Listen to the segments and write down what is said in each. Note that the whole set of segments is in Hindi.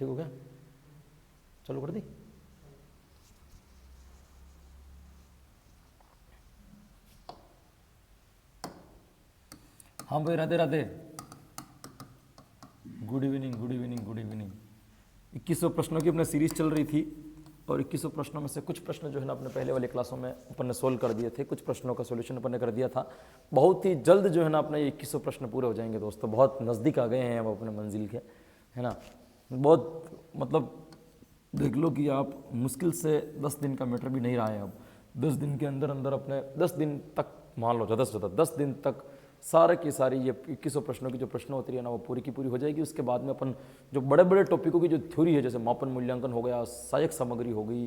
ठीक हो गया, चलो कर दी। हाँ भाई, Radhe Radhe, good evening good evening good evening. 2100 प्रश्नों की अपने सीरीज चल रही थी और 2100 प्रश्नों में से कुछ प्रश्न जो है ना अपने पहले वाले क्लासों में अपन ने सोल्व कर दिए थे, कुछ प्रश्नों का सोल्यूशन अपन ने कर दिया था। बहुत ही जल्द जो है ना अपने 2100 प्रश्न पूरे हो जाएंगे दोस्तों, बहुत नज़दीक आ गए हैं अब अपने मंजिल के, है ना। बहुत मतलब देख लो कि आप मुश्किल से 10 दिन का मैटर भी नहीं रहा है अब। 10 दिन के अंदर अंदर अपने 10 दिन तक मान लो ज़्यादा से ज़्यादा 10 दिन तक सारे की सारी ये 2100 प्रश्नों की जो प्रश्न होती है ना वो पूरी की पूरी हो जाएगी। उसके बाद में अपन जो बड़े बड़े टॉपिकों की जो थ्योरी है, जैसे मापन मूल्यांकन हो गया, सहायक सामग्री हो गई,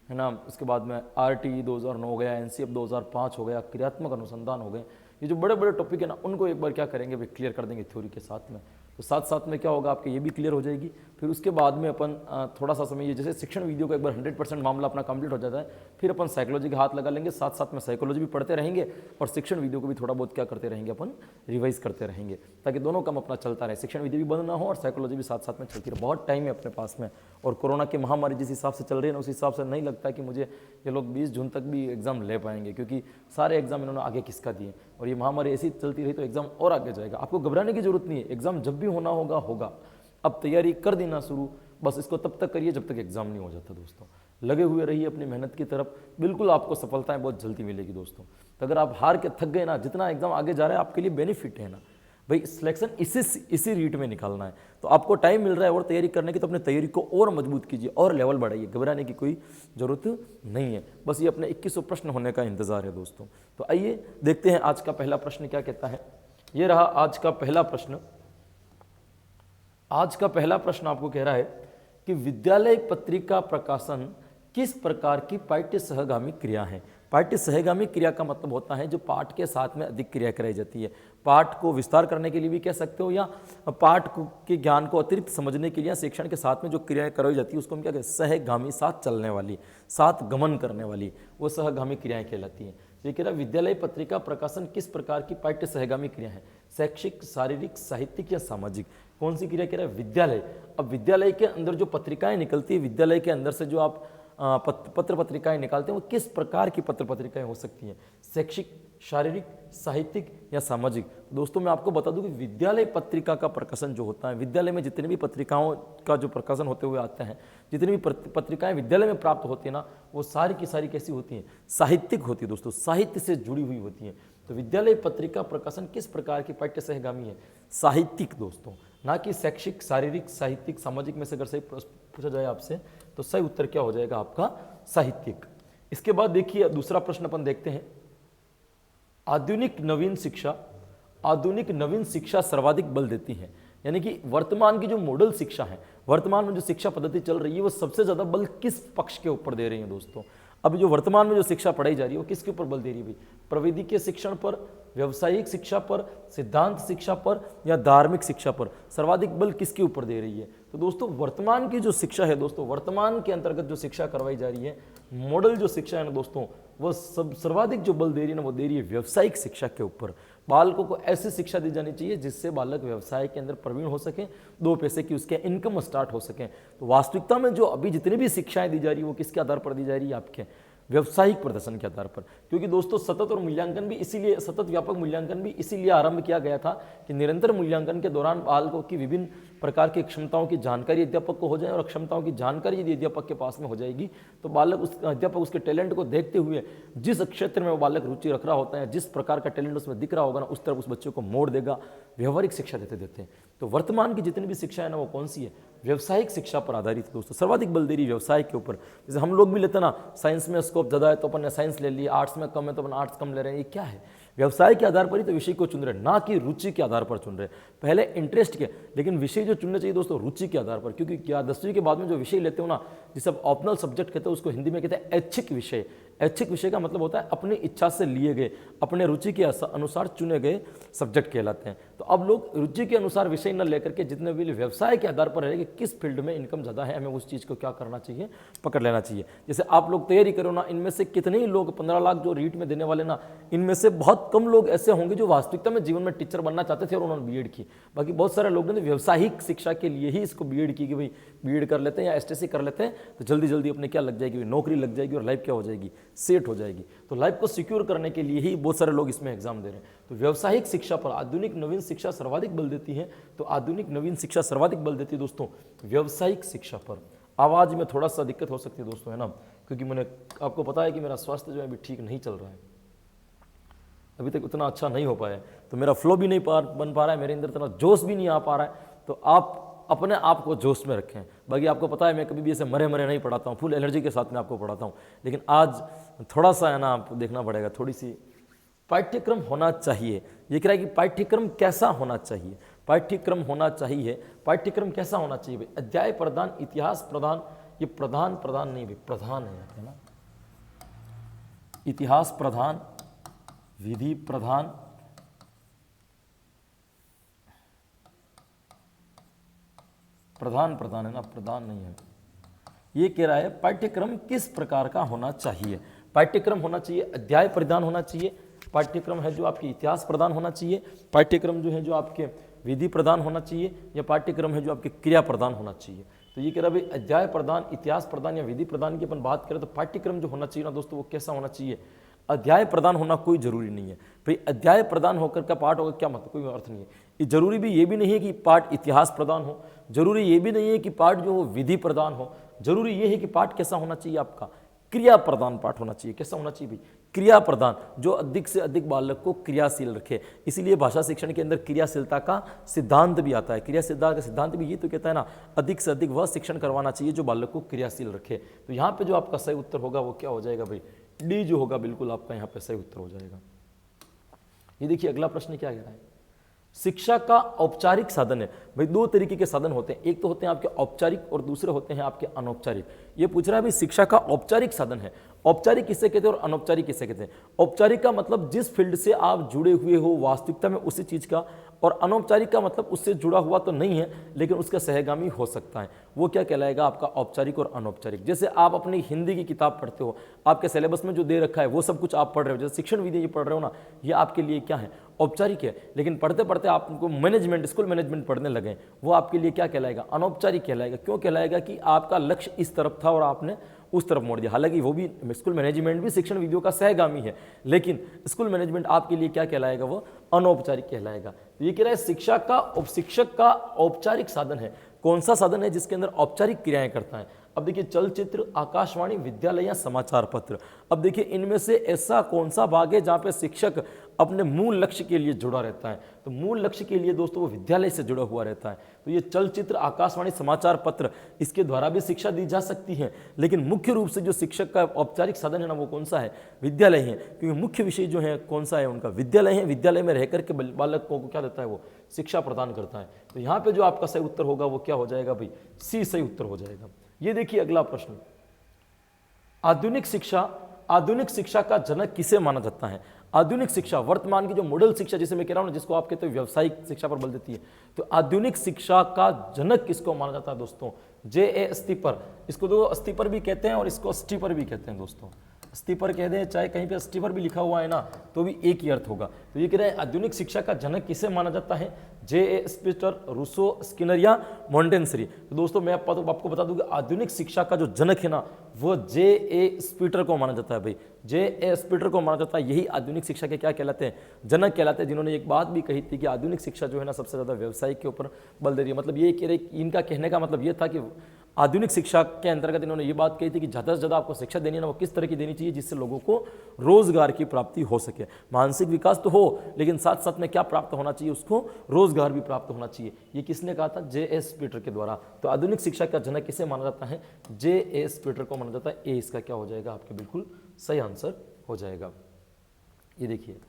है ना, उसके बाद में RTE 2009 हो गया, NCF 2005 हो गया, क्रियात्मक अनुसंधान हो गए, ये जो बड़े बड़े टॉपिक है ना उनको एक बार क्या करेंगे भाई क्लियर कर देंगे थ्योरी के साथ में। तो साथ साथ में क्या होगा आपके ये भी क्लियर हो जाएगी। फिर उसके बाद में अपन थोड़ा सा समय ये जैसे शिक्षण वीडियो का एक बार 100% मामला अपना कंप्लीट हो जाता है, फिर अपन साइकोलॉजी के हाथ लगा लेंगे, साथ साथ में साइकोलॉजी भी पढ़ते रहेंगे और शिक्षण वीडियो को भी थोड़ा बहुत क्या करते रहेंगे अपन रिवाइज करते रहेंगे, ताकि दोनों काम अपना चलता रहे, शिक्षण वीडियो भी बंद ना हो और साइकोलॉजी भी साथ साथ में चलती रहे। बहुत टाइम है अपने पास में और कोरोना की महामारी जिस हिसाब से चल रही है ना उस हिसाब से नहीं लगता कि मुझे ये लोग 20 जून तक भी एग्जाम ले पाएंगे, क्योंकि सारे एग्जाम इन्होंने आगे किसका दिए और ये महामारी ऐसी चलती रही तो एग्जाम और आगे जाएगा। आपको घबराने की जरूरत नहीं है, एग्जाम जब भी होना होगा होगा। अब तैयारी कर देना शुरू, बस इसको तब तक करिए जब तक एग्जाम नहीं हो जाता दोस्तों। लगे हुए रहिए अपनी मेहनत की तरफ, बिल्कुल आपको सफलताएं बहुत जल्दी मिलेगी दोस्तों। तो अगर आप हार के थक गए ना, जितना एग्जाम आगे जा रहा है आपके लिए बेनिफिट है ना भाई, सिलेक्शन इसी रीट में निकालना है, तो आपको टाइम मिल रहा है और तैयारी करने की, तो अपनी तैयारी को और मजबूत कीजिए और लेवल बढ़ाइए, घबराने की कोई जरूरत नहीं है। बस ये अपने 2100 प्रश्न होने का इंतजार है दोस्तों। तो आइए देखते हैं आज का पहला प्रश्न क्या कहता है। ये रहा आज का पहला प्रश्न। आज का पहला प्रश्न आपको कह रहा है कि विद्यालय पत्रिका प्रकाशन किस प्रकार की पाठ्य सहगामी क्रिया है। पाठ्य सहगामी क्रिया का मतलब होता है जो पाठ के साथ में अधिक क्रिया कराई जाती है। पाठ को विस्तार करने के लिए भी कह सकते हो, या पाठ के ज्ञान को अतिरिक्त समझने के लिए शिक्षण के साथ में जो क्रियाएं कराई जाती है उसको हम क्या कहते हैं, सहगामी, साथ चलने वाली, साथ गमन करने वाली, वो सहगामी क्रियाएं कहलाती हैं। ये कह रहा है विद्यालय पत्रिका प्रकाशन किस प्रकार की पाठ्य सहगामी क्रिया है, शैक्षिक, शारीरिक, साहित्यिक या सामाजिक। कौन सी क्रिया कह रहा है, विद्यालय। अब विद्यालय के अंदर जो पत्रिकाएं निकलती है, विद्यालय के अंदर से जो आप पत्र पत्रिकाएं निकालते हैं वो किस प्रकार की पत्र पत्रिकाएं हो सकती हैं, शैक्षिक, शारीरिक, साहित्यिक या सामाजिक। दोस्तों मैं आपको बता दूं कि विद्यालय पत्रिका का प्रकाशन जो होता है, विद्यालय में जितने भी पत्रिकाओं का जो प्रकाशन होते हुए आते हैं, जितनी भी पत्रिकाएं विद्यालय में प्राप्त होती है ना, वो सारी की सारी कैसी होती हैं, साहित्यिक होती है दोस्तों, साहित्य से जुड़ी हुई होती हैं। तो विद्यालय पत्रिका प्रकाशन किस प्रकार की पाठ्य सहगामी है, साहित्यिक दोस्तों, ना कि शैक्षिक, शारीरिक, साहित्यिक, सामाजिक में से अगर सही पूछा जाए आपसे तो सही उत्तर क्या हो जाएगा आपका, साहित्यिक। इसके बाद देखिए दूसरा प्रश्न अपन देखते हैं। आधुनिक नवीन शिक्षा सर्वाधिक बल देती है, यानी कि वर्तमान की जो मॉडल शिक्षा है, वर्तमान में जो शिक्षा पद्धति चल रही है वो सबसे ज्यादा बल किस पक्ष के ऊपर दे रही है दोस्तों। अब जो वर्तमान में जो शिक्षा पढ़ाई जा रही है वो किसके ऊपर बल दे रही है भाई, प्रविधि शिक्षण पर, व्यावसायिक शिक्षा पर, सिद्धांत शिक्षा पर या धार्मिक शिक्षा पर, सर्वाधिक बल किसके ऊपर दे रही है। तो दोस्तों वर्तमान की जो शिक्षा है दोस्तों, वर्तमान के अंतर्गत जो शिक्षा करवाई जा रही है, मॉडल जो शिक्षा है ना दोस्तों, वो सर्वाधिक जो बल दे रही है ना वो दे रही है व्यावसायिक शिक्षा के ऊपर। बालकों को ऐसी शिक्षा दी जानी चाहिए जिससे बालक व्यवसाय के अंदर प्रवीण हो सके, 2 पैसे की उसके इनकम स्टार्ट हो सके। तो वास्तविकता में जो अभी जितनी भी शिक्षाएं दी जा रही है वो किसके आधार पर दी जा रही है, आपके व्यवसायिक प्रदर्शन के आधार पर। क्योंकि दोस्तों सतत और मूल्यांकन भी इसीलिए, सतत व्यापक मूल्यांकन भी इसीलिए आरंभ किया गया था कि निरंतर मूल्यांकन के दौरान बालकों की विभिन्न प्रकार की क्षमताओं की जानकारी अध्यापक को हो जाए, और क्षमताओं की जानकारी यदि अध्यापक के पास में हो जाएगी तो बालक उस अध्यापक उसके टैलेंट को देखते हुए जिस क्षेत्र में वो बालक रुचि रख रहा होता है, जिस प्रकार का टैलेंट उसमें दिख रहा होगा ना, उस तरफ उस बच्चे को मोड़ देगा, व्यवहारिक शिक्षा देते देते। तो वर्तमान की जितनी भी शिक्षा है ना वो कौन सी है, व्यवसायिक शिक्षा पर आधारित है दोस्तों। सर्वाधिक बल दे रही व्यवसाय के ऊपर। जैसे हम लोग भी लेते ना, साइंस में स्कोप ज़्यादा है तो अपन ने साइंस ले लिया, आर्ट्स में कम है तो अपन आर्ट्स कम ले रहे हैं, ये क्या है, व्यवसाय के आधार पर ही तो विषय को चुन रहे, ना कि रुचि के आधार पर चुन रहे। पहले इंटरेस्ट के, लेकिन विषय जो चुनने चाहिए दोस्तों रुचि के आधार पर। क्योंकि क्या 10वीं के बाद में जो विषय लेते हो ना, जिसे ऑप्शनल सब्जेक्ट कहते हैं, उसको हिंदी में कहते हैं ऐच्छिक विषय। ऐच्छिक विषय का मतलब होता है अपनी इच्छा से लिए गए, अपने रुचि के अनुसार चुने गए सब्जेक्ट कहलाते हैं। तो अब लोग रुचि के अनुसार विषय न लेकर के जितने भी व्यवसाय के आधार पर है कि किस फील्ड में इनकम ज़्यादा है, हमें उस चीज़ को क्या करना चाहिए, पकड़ लेना चाहिए। जैसे आप लोग तैयारी करो ना, इनमें से कितने ही लोग 15 लाख जो रीट में देने वाले ना, इनमें से बहुत कम लोग ऐसे होंगे जो वास्तविकता में जीवन में टीचर बनना चाहते थे और उन्होंने बीएड की। बाकी बहुत सारे लोग ने व्यावसायिक शिक्षा के लिए ही इसको बीएड की कि भाई बीएड कर लेते हैं या एसटीसी कर लेते हैं तो जल्दी जल्दी अपने क्या लग जाएगी, नौकरी लग जाएगी और लाइफ क्या हो जाएगी, सेट हो जाएगी। तो लाइफ को सिक्योर करने के लिए ही बहुत सारे लोग इसमें एग्जाम दे रहे हैं। तो व्यावसायिक शिक्षा पर आधुनिक नवीन शिक्षा सर्वाधिक बल देती है। तो आधुनिक नवीन शिक्षा सर्वाधिक बल देती है दोस्तों व्यावसायिक शिक्षा पर। आवाज में थोड़ा सा दिक्कत हो सकती है दोस्तों, है ना, क्योंकि मैंने आपको पता है कि मेरा स्वास्थ्य जो है अभी ठीक नहीं चल रहा है, अभी तक उतना अच्छा नहीं हो पाया है, तो मेरा फ्लो भी नहीं बन पा रहा है, मेरे अंदर इतना जोश भी नहीं आ पा रहा है। तो आप अपने आप को जोश में रखें। बाकी आपको पता है मैं कभी भी ऐसे मरे नहीं पढ़ाता हूँ, फुल एनर्जी के साथ में आपको पढ़ाता हूँ, लेकिन आज थोड़ा सा है ना आपको देखना पड़ेगा, थोड़ी सी पाठ्यक्रम होना चाहिए। ये कह रहा है कि पाठ्यक्रम कैसा होना चाहिए, पाठ्यक्रम होना चाहिए, पाठ्यक्रम कैसा होना चाहिए भाई, अध्याय प्रधान, इतिहास प्रधान, ये प्रधान नहीं भाई, प्रधान है ना, इतिहास प्रधान, विधि प्रधान, प्रधान है ना, प्रधान नहीं है। ये कह रहा है पाठ्यक्रम किस प्रकार का होना चाहिए, पाठ्यक्रम होना चाहिए अध्याय प्रधान होना चाहिए, पाठ्यक्रम है जो आपके इतिहास प्रधान होना चाहिए, पाठ्यक्रम जो है जो आपके विधि प्रधान होना चाहिए, या पाठ्यक्रम है जो आपके क्रिया प्रधान होना चाहिए। तो ये कह रहा है भाई अध्याय प्रधान, इतिहास प्रधान या विधि प्रधान की अपन बात करें तो पाठ्यक्रम जो होना चाहिए ना दोस्तों वो कैसा होना चाहिए, अध्याय प्रदान होना कोई जरूरी नहीं है भाई। अध्याय प्रदान होकर का पाठ होगा क्या मतलब, कोई अर्थ नहीं है। ये जरूरी भी ये भी नहीं है कि पाठ इतिहास प्रदान हो, जरूरी ये भी नहीं है कि पाठ जो हो विधि प्रदान हो, जरूरी ये है कि पाठ कैसा होना चाहिए आपका, क्रिया प्रदान पाठ होना चाहिए। कैसा होना चाहिए भाई, क्रिया प्रदान, जो अधिक से अधिक बालक को क्रियाशील रखे। इसीलिए भाषा शिक्षण के अंदर क्रियाशीलता का सिद्धांत भी आता है। क्रियाशीलता का सिद्धांत भी ये तो कहता है ना, अधिक से अधिक वह शिक्षण करवाना चाहिए जो बालक को क्रियाशील रखे। तो यहाँ पे जो आपका सही उत्तर होगा वो क्या हो जाएगा भाई, डी जो होगा बिल्कुल आपका यहाँ पे सही उत्तर हो जाएगा। ये देखिए अगला प्रश्न क्या कह रहा है, शिक्षा का औपचारिक साधन है भाई। दो तरीके के साधन होते हैं, एक तो होते हैं आपके औपचारिक और दूसरे होते हैं आपके अनौपचारिक। ये पूछ रहा है भाई शिक्षा का औपचारिक साधन है, औपचारिक किसे कहते हैं और अनौपचारिक किसे कहते हैं। औपचारिक का मतलब जिस फील्ड से आप जुड़े हुए हो वास्तविकता में उसी चीज का, और अनौपचारिक का मतलब उससे जुड़ा हुआ तो नहीं है लेकिन उसका सहगामी हो सकता है, वो क्या कहलाएगा आपका औपचारिक और अनौपचारिक। जैसे आप अपनी हिंदी की किताब पढ़ते हो, आपके सिलेबस में जो दे रखा है वो सब कुछ आप पढ़ रहे हो, जैसे शिक्षण विधि ये पढ़ रहे हो ना, ये आपके लिए क्या है, औपचारिक है। लेकिन पढ़ते पढ़ते आपको मैनेजमेंट, स्कूल मैनेजमेंट पढ़ने लगे, वो आपके लिए क्या कहलाएगा, अनौपचारिक कहलाएगा। क्यों कहलाएगा कि आपका लक्ष्य इस तरफ था और आपने उस तरफ मोड़ दिया। हालांकि वो भी स्कूल मैनेजमेंट भी शिक्षण विधियों का सहगामी है, लेकिन स्कूल मैनेजमेंट आपके लिए क्या कहलाएगा, वो अनौपचारिक कहलाएगा। तो ये कह रहा है शिक्षा का, शिक्षक का औपचारिक साधन है। कौन सा साधन है जिसके अंदर औपचारिक क्रियाएं करता है। अब देखिए चलचित्र, आकाशवाणी, विद्यालय या समाचार पत्र। अब देखिए इनमें से ऐसा कौन सा भाग है जहां पे शिक्षक अपने मूल लक्ष्य के लिए जुड़ा रहता है। तो मूल लक्ष्य के लिए दोस्तों वो विद्यालय से जुड़ा हुआ रहता है। तो ये चलचित्र, आकाशवाणी, समाचार पत्र, इसके द्वारा भी शिक्षा दी जा सकती है, लेकिन मुख्य रूप से जो शिक्षक का औपचारिक साधन है ना वो कौन सा है, विद्यालय है। क्योंकि मुख्य विषय जो है कौन सा है उनका, विद्यालय है। विद्यालय में रहकर के बालक को क्या देता है, वो शिक्षा प्रदान करता है। तो यहाँ पे जो आपका सही उत्तर होगा वो क्या हो जाएगा भाई, सी सही उत्तर हो जाएगा। ये देखिए अगला प्रश्न, आधुनिक शिक्षा का जनक किसे माना जाता है। आधुनिक शिक्षा, वर्तमान की जो मॉडल शिक्षा जिसे मैं कह रहा हूं, जिसको आप कहते हो व्यावसायिक शिक्षा पर बल देती है, तो आधुनिक शिक्षा का जनक किसको माना जाता है दोस्तों, जे.ए. स्टीपर। इसको तो स्टीपर भी कहते हैं और इसको स्टीपर भी कहते हैं दोस्तों। स्टीपर कह दें चाहे कहीं पे स्टीपर भी लिखा हुआ है ना तो भी एक ही अर्थ होगा। तो ये कह रहे हैं आधुनिक शिक्षा का जनक किसे माना जाता है, जे.ए. स्पीटर, रूसो, स्किनर या मॉन्टेसरी। तो दोस्तों मैं आपको बता दूं कि आधुनिक शिक्षा का जो जनक है ना वो जे.ए. स्पीटर को माना जाता है भाई। जे.ए. स्पीटर को माना जाता है, यही आधुनिक शिक्षा के क्या कहलाते हैं, जनक कहलाते हैं। जिन्होंने एक बात भी कही थी कि आधुनिक शिक्षा जो है ना सबसे ज्यादा व्यवसायिक के ऊपर बल दे रही है। मतलब ये कह रहे, इनका कहने का मतलब ये था कि आधुनिक शिक्षा के अंतर्गत इन्होंने ये बात कही थी कि ज़्यादा से ज़्यादा आपको शिक्षा देनी है ना वो किस तरह की देनी चाहिए जिससे लोगों को रोजगार की प्राप्ति हो सके। मानसिक विकास तो हो लेकिन साथ साथ में क्या प्राप्त होना चाहिए, उसको रोजगार भी प्राप्त होना चाहिए। ये किसने कहा था, जे.ए. स्पीटर के द्वारा। तो आधुनिक शिक्षा का जनक किसे माना जाता है, जे.ए. स्पीटर को माना जाता है। ए इसका क्या हो जाएगा आपके बिल्कुल सही आंसर हो जाएगा। ये देखिए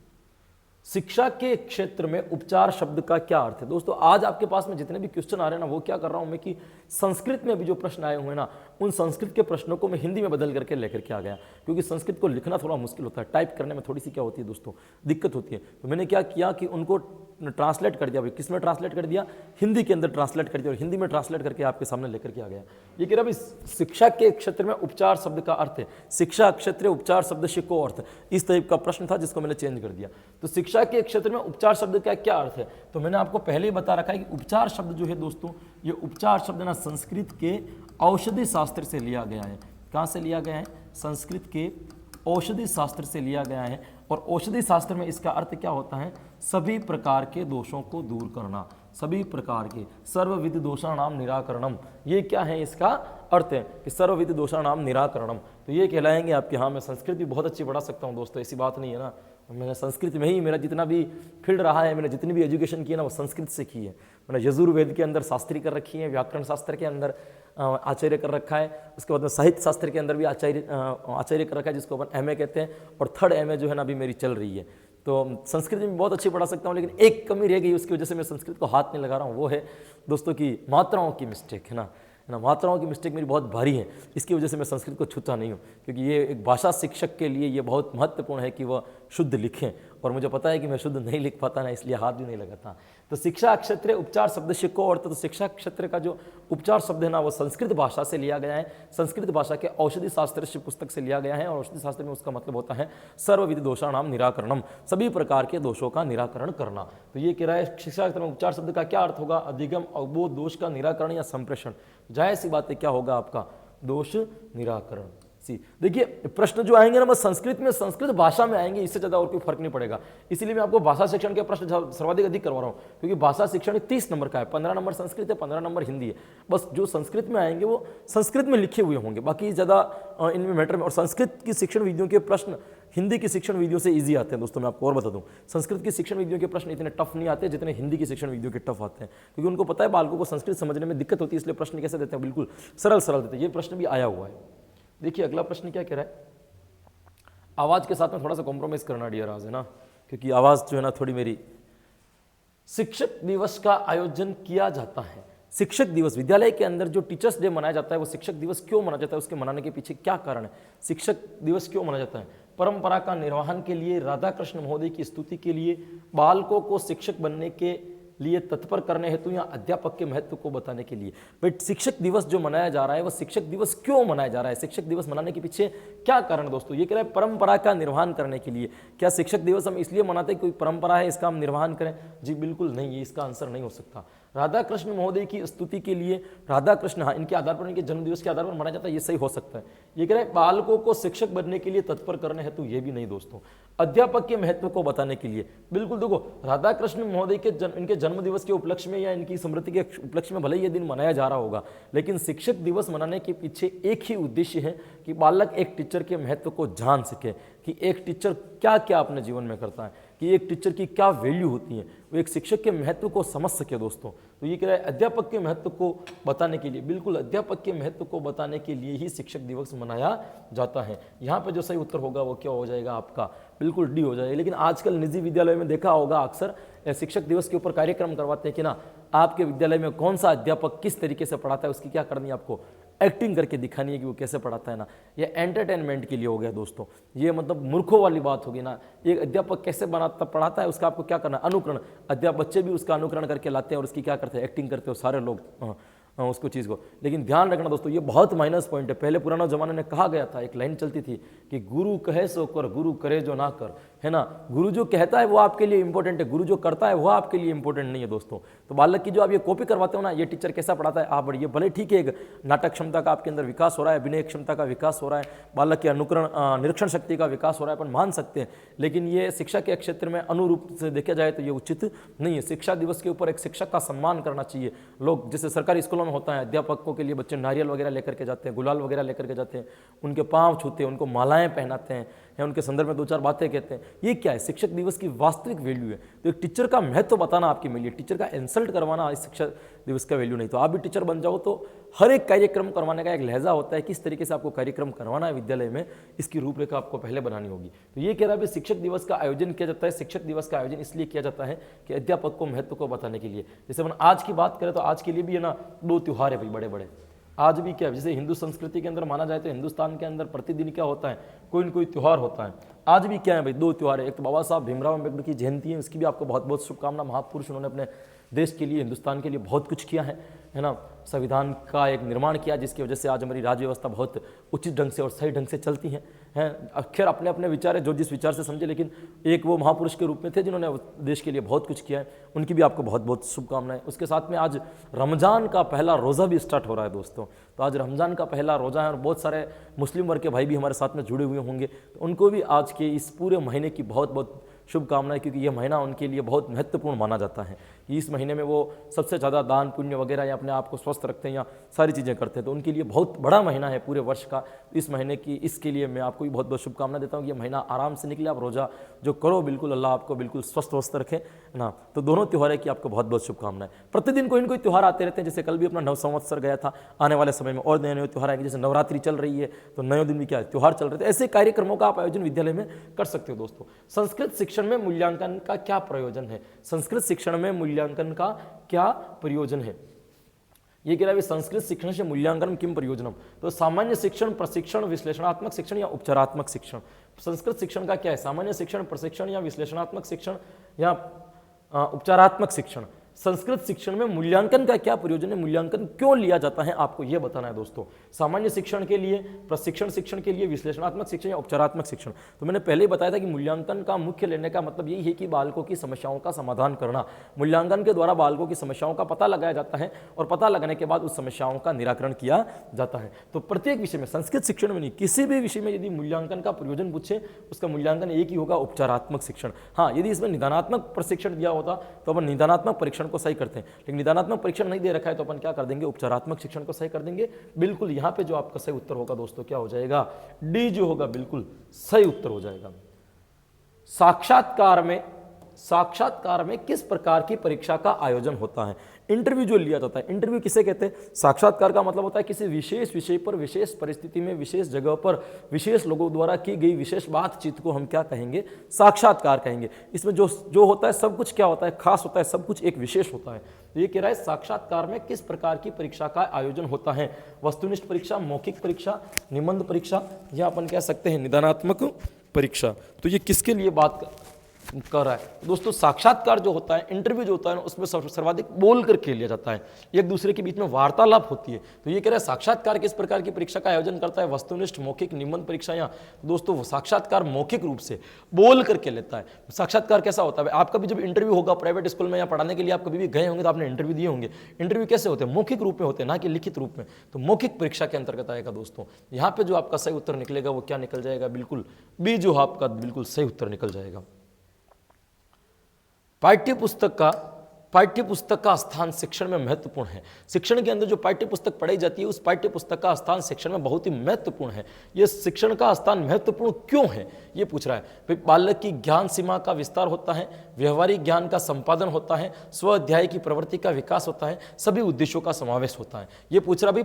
शिक्षा के क्षेत्र में उपचार शब्द का क्या अर्थ है? दोस्तों आज आपके पास में जितने भी क्वेश्चन आ रहे हैं ना, वो क्या कर रहा हूं मैं कि संस्कृत में भी जो प्रश्न आए हुए हैं ना, उन संस्कृत के प्रश्नों को मैं हिंदी में बदल करके लेकर के आ गया, क्योंकि संस्कृत को लिखना थोड़ा मुश्किल होता है, टाइप करने में थोड़ी सी क्या होती है दोस्तों, दिक्कत होती है। तो मैंने क्या किया कि उनको ट्रांसलेट कर दिया। भाई किस में ट्रांसलेट कर दिया? हिंदी के अंदर ट्रांसलेट कर दिया, और हिंदी में ट्रांसलेट करके आपके सामने लेकर के आ गया। ये कह रहा भाई शिक्षा के क्षेत्र में उपचार शब्द का अर्थ है, शिक्षा क्षेत्र उपचार शब्द से को अर्थ, इस टाइप का प्रश्न था जिसको मैंने चेंज कर दिया। तो शिक्षा के क्षेत्र में उपचार शब्द का क्या अर्थ है? तो मैंने आपको पहले ही बता रखा है कि उपचार शब्द जो है दोस्तों, ये उपचार शब्द ना संस्कृत के औषधि शास्त्र से लिया गया है। कहाँ से लिया गया है? संस्कृत के औषधि शास्त्र से लिया गया है। और औषधि शास्त्र में इसका अर्थ क्या होता है? सभी प्रकार के दोषों को दूर करना, सभी प्रकार के सर्वविध दोषाणाम निराकरणम। ये क्या है? इसका अर्थ है कि सर्वविध दोषाणाम निराकरणम। तो ये कहलाएंगे आपके। हाँ, मैं संस्कृत भी बहुत अच्छी पढ़ा सकता हूँ दोस्तों, ऐसी बात नहीं है ना। मैंने संस्कृत में ही मेरा जितना भी फील्ड रहा है, मैंने जितनी भी एजुकेशन की है ना, वो संस्कृत से की है। मैंने यजुर्वेद के अंदर शास्त्री कर रखी है, व्याकरण शास्त्र के अंदर आचार्य कर रखा है, उसके बाद में साहित्य शास्त्र के अंदर भी आचार्य कर रखा है, जिसको अपन एमए कहते हैं। और थर्ड एमए जो है ना अभी मेरी चल रही है। तो संस्कृत में बहुत अच्छी पढ़ा सकता हूँ, लेकिन एक कमी रह गई, उसकी वजह से मैं संस्कृत को हाथ नहीं लगा रहा हूँ। वो है दोस्तों की मात्राओं की मिस्टेक, है ना। मात्राओं की मिस्टेक मेरी बहुत भारी है, इसकी वजह से मैं संस्कृत को छूता नहीं हूँ, क्योंकि ये एक भाषा शिक्षक के लिए ये बहुत महत्वपूर्ण है कि वह शुद्ध लिखें, और मुझे पता है कि मैं शुद्ध नहीं लिख पाता ना, इसलिए हाथ भी नहीं लगाता। तो शिक्षा क्षेत्र उपचार शब्द से को अर्थ, तो शिक्षा क्षेत्र का जो उपचार शब्द है ना, वो संस्कृत भाषा से लिया गया है, संस्कृत भाषा के औषधि शास्त्र से पुस्तक से लिया गया है। और औषधि शास्त्र में उसका मतलब होता है सर्वविध दोषाणाम निराकरणम, सभी प्रकार के दोषों का निराकरण करना। तो ये कह रहा है शिक्षा क्षेत्र में उपचार शब्द का क्या अर्थ होगा? अधिगम, अवबोध, दोष का निराकरण या संप्रेषण। जाहिर सी बात है क्या होगा आपका? दोष निराकरण। देखिए प्रश्न जो आएंगे ना, बस संस्कृत में, संस्कृत भाषा में आएंगे, इससे ज्यादा और कोई फर्क नहीं पड़ेगा। इसीलिए मैं आपको भाषा शिक्षण के प्रश्न सर्वाधिक अधिक करवा रहा हूं, क्योंकि भाषा शिक्षण 30 नंबर का है, 15 नंबर संस्कृत है, 15 नंबर हिंदी है। बस जो संस्कृत में आएंगे वो संस्कृत में लिखे हुए होंगे, बाकी ज्यादा इनमें मैटर में। और संस्कृत की शिक्षण विधियों के प्रश्न हिंदी की शिक्षण विधियों से ईजी आते हैं दोस्तों। मैं आपको और बता दूं, संस्कृत की शिक्षण विधियों के प्रश्न इतने टफ नहीं आते जितने हिंदी की शिक्षण विधियों के टफ आते हैं, क्योंकि उनको पता है बालकों को संस्कृत समझने में दिक्कत होती है, इसलिए प्रश्न कैसे देते हैं? बिल्कुल सरल सरल देते हैं। ये प्रश्न भी आया हुआ है। देखिए अगला प्रश्न क्या कह रहा है? आवाज के साथ में थोड़ा सा कॉम्प्रोमाइज करना डियर आज, है ना, क्योंकि आवाज जो है ना थोड़ी मेरी। शिक्षक दिवस का आयोजन किया जाता है। शिक्षक दिवस, विद्यालय के अंदर जो टीचर्स डे मनाया जाता है, वो शिक्षक दिवस क्यों मनाया जाता है? उसके मनाने के पीछे क्या कारण है? शिक्षक दिवस क्यों मनाया जाता है? परंपरा का निर्वहन के लिए, राधा कृष्ण महोदय की स्तुति के लिए, बालकों को शिक्षक बनने के लिए तत्पर करने हेतु या अध्यापक के महत्व को बताने के लिए। बट शिक्षक दिवस जो मनाया जा रहा है, वह शिक्षक दिवस क्यों मनाया जा रहा है? शिक्षक दिवस मनाने के पीछे क्या कारण दोस्तों? ये कह रहा है परंपरा का निर्वहन करने के लिए। क्या शिक्षक दिवस हम इसलिए मनाते हैं कोई परंपरा है इसका हम निर्वहन करें? जी बिल्कुल नहीं, ये इसका आंसर नहीं हो सकता। राधा कृष्ण महोदय की स्तुति के लिए, राधा कृष्ण, हाँ, इनके आधार पर, इनके जन्म दिवस के आधार पर मनाया जाता है, ये सही हो सकता है। ये कह रहे हैं बालकों को शिक्षक बनने के लिए तत्पर करने हेतु, ये भी नहीं दोस्तों। अध्यापक के महत्व को बताने के लिए, बिल्कुल। देखो राधा कृष्ण महोदय के इनके जन्म दिवस के उपलक्ष्य में या इनकी स्मृति के उपलक्ष्य में भले ही ये दिन मनाया जा रहा होगा, लेकिन शिक्षक दिवस मनाने के पीछे एक ही उद्देश्य है कि बालक एक टीचर के महत्व को जान सके, कि एक टीचर क्या क्या अपने जीवन में करता है, कि एक टीचर की क्या वैल्यू होती है, वो एक शिक्षक के महत्व को समझ सके दोस्तों। तो ये कह रहा है अध्यापक के महत्व को बताने के लिए, बिल्कुल अध्यापक के महत्व को बताने के लिए ही शिक्षक दिवस मनाया जाता है। यहाँ पर जो सही उत्तर होगा वो क्या हो जाएगा आपका? बिल्कुल डी हो जाएगा। लेकिन आजकल निजी विद्यालय में देखा होगा अक्सर शिक्षक दिवस के ऊपर कार्यक्रम करवाते हैं कि ना आपके विद्यालय में कौन सा अध्यापक किस तरीके से पढ़ाता है, उसकी क्या करनी है आपको? एक्टिंग करके दिखानी है कि वो कैसे पढ़ाता है ना। ये एंटरटेनमेंट के लिए हो गया दोस्तों, ये मतलब मूर्खों वाली बात होगी ना। एक अध्यापक कैसे बनाता पढ़ाता है उसका आपको क्या करना है? अनुकरण। अध्यापक बच्चे भी उसका अनुकरण करके लाते हैं और उसकी क्या करते हैं? एक्टिंग करते हो सारे लोग उसको चीज़ को। लेकिन ध्यान रखना दोस्तों, ये बहुत माइनस पॉइंट है। पहले पुराना जमाने में कहा गया था, एक लाइन चलती थी कि गुरु कहे सो कर, गुरु करे जो ना कर, है ना। गुरु जो कहता है वो आपके लिए इंपॉर्टेंट है, गुरु जो करता है वो आपके लिए इंपॉर्टेंट नहीं है दोस्तों। तो बालक की जो आप ये कॉपी करवाते हो ना, ये टीचर कैसा पढ़ाता है आप बढ़िए, भले ठीक है, एक नाटक क्षमता का आपके अंदर विकास हो रहा है, विनय क्षमता का विकास हो रहा है, बालक के अनुकरण निरीक्षण शक्ति का विकास हो रहा है, अपन मान सकते हैं। लेकिन ये शिक्षा के क्षेत्र में अनुरूप से देखा जाए तो ये उचित नहीं है। शिक्षा दिवस के ऊपर एक शिक्षक का सम्मान करना चाहिए। लोग जैसे सरकारी स्कूलों में होता है, अध्यापक के लिए बच्चे नारियल वगैरह लेकर के जाते हैं, गुलाल वगैरह लेकर के जाते हैं, उनके पांव छूते हैं, उनको मालाएं पहनाते हैं, या उनके संदर्भ में दो चार बातें कहते हैं। ये क्या है? शिक्षक दिवस की वास्तविक वैल्यू है। तो एक टीचर का महत्व बताना आपकी मिली, टीचर का इंसल्ट करवाना इस शिक्षा दिवस का वैल्यू नहीं। तो आप भी टीचर बन जाओ तो हर एक कार्यक्रम करवाने का एक लहजा होता है, किस तरीके से आपको कार्यक्रम करवाना है विद्यालय में, इसकी रूपरेखा आपको पहले बनानी होगी। तो ये कह रहा है शिक्षक दिवस का आयोजन किया जाता है। शिक्षक दिवस का आयोजन इसलिए किया जाता है कि अध्यापक को महत्व को बताने के लिए। जैसे अपन आज की बात करें तो आज के लिए भी है ना 2 त्योहार है भाई बड़े बड़े। आज भी क्या, जैसे हिंदू संस्कृति के अंदर माना जाए तो हिंदुस्तान के अंदर प्रतिदिन क्या होता है, कोई न कोई त्योहार होता है। आज भी क्या है भाई, 2 त्योहार है। एक तो बाबा साहब भीमराव अम्बेडकर की जयंती है, उसकी भी आपको बहुत बहुत शुभकामना। महापुरुष, उन्होंने अपने देश के लिए, हिंदुस्तान के लिए बहुत कुछ किया है ना। संविधान का एक निर्माण किया जिसकी वजह से आज हमारी राज्य व्यवस्था बहुत उचित ढंग से और सही ढंग से चलती है। खैर अपने अपने विचार है, जो जिस विचार से समझे, लेकिन एक वो महापुरुष के रूप में थे जिन्होंने देश के लिए बहुत कुछ किया है। उनकी भी आपको बहुत बहुत शुभकामनाएं। उसके साथ में आज रमजान का पहला रोज़ा भी स्टार्ट हो रहा है दोस्तों। तो आज रमजान का पहला रोज़ा है और बहुत सारे मुस्लिम वर्ग के भाई भी हमारे साथ में जुड़े हुए होंगे, तो उनको भी आज के इस पूरे महीने की बहुत बहुत शुभकामनाएं, क्योंकि यह महीना उनके लिए बहुत महत्वपूर्ण माना जाता है। इस महीने में वो सबसे ज़्यादा दान पुण्य वगैरह या अपने आप को स्वस्थ रखते हैं या सारी चीज़ें करते हैं, तो उनके लिए बहुत बड़ा महीना है पूरे वर्ष का। इस महीने की, इसके लिए मैं आपको भी बहुत बहुत शुभकामना देता हूँ कि ये महीना आराम से निकले। आप रोज़ा जो करो बिल्कुल अल्लाह आपको बिल्कुल स्वस्थ रखें ना। तो दोनों त्यौहार की आपको बहुत बहुत शुभकामनाएं। प्रतिदिन कोई न कोई त्यौहार आते रहते हैं। जैसे कल भी अपना नव संवत्सर गया था, आने वाले समय में और नए नए त्यौहार आएंगे। जैसे नवरात्रि चल रही है तो नए दिन भी क्या है, त्यौहार चल रहे थे। ऐसे कार्यक्रमों का आप आयोजन विद्यालय में कर सकते हो दोस्तों। संस्कृत शिक्षण में मूल्यांकन का क्या प्रयोजन है? संस्कृत शिक्षण में मूल्यांकन का क्या प्रयोजन है? ये कह रहा है संस्कृत शिक्षण से मूल्यांकन किम प्रयोजनम। तो सामान्य शिक्षण, प्रशिक्षण, विश्लेषणात्मक शिक्षण या उपचारात्मक शिक्षण। संस्कृत शिक्षण का क्या है? सामान्य शिक्षण, प्रशिक्षण या विश्लेषणात्मक शिक्षण या उपचारात्मक शिक्षण। संस्कृत शिक्षण में मूल्यांकन का क्या प्रयोजन है, मूल्यांकन क्यों लिया जाता है, आपको यह बताना है दोस्तों। सामान्य शिक्षण के लिए, प्रशिक्षण शिक्षण के लिए, विश्लेषणात्मक शिक्षण या उपचारात्मक शिक्षण। तो मैंने पहले ही बताया था कि मूल्यांकन का मुख्य लेने का मतलब यही है कि बालकों की समस्याओं का समाधान करना। मूल्यांकन के द्वारा बालकों की समस्याओं का पता लगाया जाता है और पता लगने के बाद उस समस्याओं का निराकरण किया जाता है। तो प्रत्येक विषय में, संस्कृत शिक्षण में नहीं, किसी भी विषय में यदि मूल्यांकन का प्रयोजन पूछे, उसका मूल्यांकन एक ही होगा, उपचारात्मक शिक्षण। हाँ, यदि इसमें निदानात्मक प्रशिक्षण दिया होता तो अपन निदानात्मक परीक्षण को सही करते हैं, लेकिन निदानात्मक परीक्षण नहीं दे रखा है तो अपन क्या कर देंगे, उपचारात्मक शिक्षण को सही कर देंगे। बिल्कुल यहाँ पे जो आपका सही उत्तर होगा दोस्तों क्या हो जाएगा, डी जो होगा बिल्कुल सही उत्तर हो जाएगा। साक्षात्कार में किस प्रकार की परीक्षा का आयोजन होता है? इंटरव्यू जो लिया जाता है, इंटरव्यू किसे कहते हैं? साक्षात्कार का मतलब होता है किसी विशेष विषय पर, विशेष परिस्थिति में, विशेष जगह पर, विशेष लोगों द्वारा की गई विशेष बातचीत को हम क्या कहेंगे, साक्षात्कार कहेंगे। इसमें जो होता है सब कुछ क्या होता है, खास होता है, सब कुछ एक विशेष होता है। तो ये कह रहा है साक्षात्कार में किस प्रकार की परीक्षा का आयोजन होता है? वस्तुनिष्ठ परीक्षा, मौखिक परीक्षा, निबंध परीक्षा या अपन कह सकते हैं निदानात्मक परीक्षा। तो ये किसके लिए बात कर रहा है दोस्तों? साक्षात्कार जो होता है, इंटरव्यू जो होता है, उसमें सर्वाधिक बोल करके लिया जाता है, एक दूसरे के बीच में वार्तालाप होती है। तो ये कह रहा है साक्षात्कार किस प्रकार की परीक्षा का आयोजन करता है? वस्तुनिष्ठ, मौखिक, निबंध परीक्षा। या दोस्तों साक्षात्कार मौखिक रूप से बोल करके लेता है। साक्षात्कार कैसा होता है? आपका भी जब इंटरव्यू होगा प्राइवेट स्कूल में या पढ़ाने के लिए आप कभी भी गए होंगे तो आपने इंटरव्यू दिए होंगे। इंटरव्यू कैसे होते हैं? मौखिक रूप में होते हैं, ना कि लिखित रूप में। तो मौखिक परीक्षा के अंतर्गत आएगा दोस्तों। यहाँ पे जो आपका सही उत्तर निकलेगा वो क्या निकल जाएगा, बिल्कुल बी जो आपका बिल्कुल सही उत्तर निकल जाएगा। पाठ्यपुस्तक का स्थान शिक्षण में महत्वपूर्ण है। शिक्षण के अंदर जो पाठ्यपुस्तक पढ़ाई जाती है उस पाठ्यपुस्तक का स्थान शिक्षण में बहुत ही महत्वपूर्ण है। ये शिक्षण का स्थान महत्वपूर्ण क्यों है ये पूछ रहा है भाई। बालक की ज्ञान सीमा का विस्तार होता है, व्यवहारिक ज्ञान का संपादन होता है, स्व अध्याय की प्रवृत्ति का विकास होता है, सभी उद्देश्यों का समावेश होता है। ये पूछ रहा भाई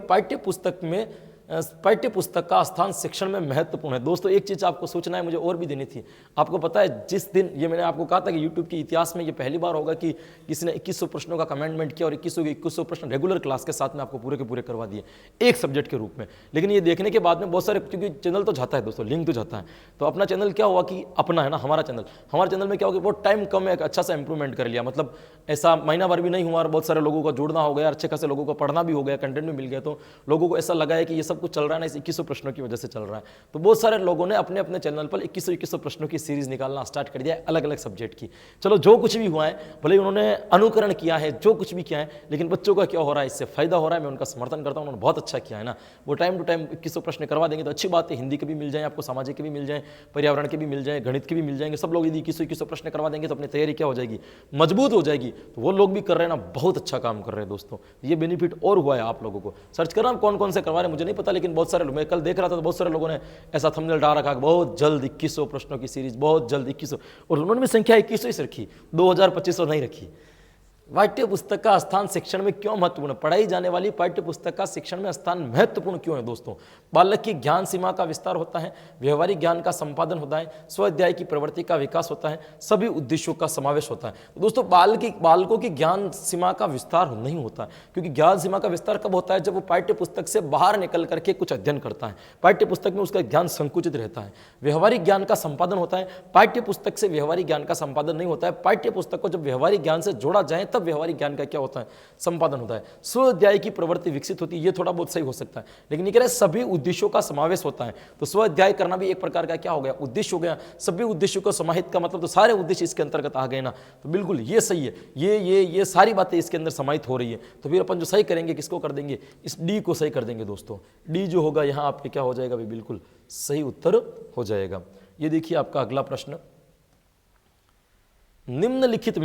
पाठ्यपुस्तक का स्थान शिक्षण में महत्वपूर्ण है। दोस्तों एक चीज आपको सोचना है, मुझे और भी देनी थी। आपको पता है जिस दिन ये मैंने आपको कहा था कि YouTube के इतिहास में ये पहली बार होगा कि किसी ने 2100 प्रश्नों का कमेंटमेंट किया और 2100 प्रश्न रेगुलर क्लास के साथ में आपको पूरे के पूरे करवा दिए एक सब्जेक्ट के रूप में। लेकिन ये देखने के बाद में बहुत सारे, क्योंकि चैनल तो जाता है दोस्तों, लिंक तो जाता है, तो अपना चैनल क्या हुआ कि अपना है ना, हमारा चैनल में क्या हो गया, बहुत टाइम कम है, अच्छा सा इंप्रूवमेंट कर लिया। मतलब ऐसा महीना भर भी नहीं हुआ और बहुत सारे लोगों को जोड़ना हो गया, अच्छे खासे लोगों को पढ़ना भी हो गया, कंटेंट भी मिल गया। तो लोगों को ऐसा लगा है कि ये सब कुछ चल रहा है ना 2100 प्रश्नों की वजह से चल रहा है। तो बहुत सारे लोगों ने अपने अपने चैनल पर 2100 प्रश्नों की सीरीज निकालना स्टार्ट कर दिया है, अलग अलग सब्जेक्ट की। चलो जो कुछ भी हुआ है, भले उन्होंने अनुकरण किया है, जो कुछ भी किया है, लेकिन बच्चों का क्या हो रहा है, इससे फायदा हो रहा है। मैं उनका समर्थन करता हूं, उन्होंने बहुत अच्छा किया है ना। वो टाइम टू टाइम 2100 प्रश्न करवा देंगे तो अच्छी बात है। हिंदी के भी मिल जाए आपको, सामाजिक के भी मिल जाए, पर्यावरण के भी मिल जाए, गणित के भी मिल जाएंगे। सब लोग यदि 2100 प्रश्न करवा देंगे तो अपनी तैयारी क्या हो जाएगी, मजबूत हो जाएगी। तो वो लोग भी कर रहे हैं ना, बहुत अच्छा काम कर रहे हैं दोस्तों। ये बेनिफिट और हुआ है आप लोगों को। सर्च करना कौन कौन से करवा रहे हैं मुझे नहीं पता, लेकिन बहुत सारे लोग, मैं कल देख रहा था तो बहुत सारे लोगों ने ऐसा थंबनेल डाल रखा, बहुत जल्द 2100 प्रश्नों की सीरीज, बहुत जल्द 2100, और उन्होंने भी संख्या 2100 ही रखी, 2000 2500 नहीं रखी। पाठ्य पुस्तक का स्थान शिक्षण में क्यों महत्वपूर्ण? पढ़ाई जाने वाली पाठ्य पुस्तक का शिक्षण में स्थान महत्वपूर्ण क्यों है दोस्तों? बालक की ज्ञान सीमा का विस्तार होता है, व्यवहारिक ज्ञान का संपादन होता है, स्वाध्याय की प्रवृत्ति का विकास होता है, सभी उद्देश्यों का समावेश होता है। तो दोस्तों बालकों की ज्ञान सीमा का विस्तार नहीं होता है, क्योंकि ज्ञान सीमा का विस्तार कब होता है? जब वो पाठ्य पुस्तक से बाहर निकल करके कुछ अध्ययन करता है। पाठ्य पुस्तक में उसका ज्ञान संकुचित रहता है। व्यवहारिक ज्ञान का संपादन होता है, पाठ्य पुस्तक से व्यवहारिक ज्ञान का संपादन नहीं होता है। पाठ्य पुस्तक को जब व्यवहारिक ज्ञान से जोड़ा जाए तब व्यवहारिक ज्ञान का क्या होता है? संपादन होता है। स्वाध्याय की प्रवृत्ति विकसित होती है, ये थोड़ा बहुत सही हो सकता है, लेकिन ये कह रहे हैं सभी उद्देश्यों का समावेश होता है। तो स्वाध्याय करना भी एक प्रकार का क्या हो गया? उद्देश्य हो गया। सभी उद्देश्यों को समाहित का मतलब तो सारे उद्देश्य इसके अंतर्गत आ गए ना, तो बिल्कुल ये सही है। ये सारी बातें इसके अंदर समाहित हो रही है। तो फिर अपन जो सही करेंगे किसको कर देंगे? इस डी को सही कर देंगे दोस्तों। डी जो होगा यहाँ आपके क्या हो जाएगा? बिल्कुल सही उत्तर हो जाएगा। ये देखिए आपका अगला प्रश्न, निम्नलिखित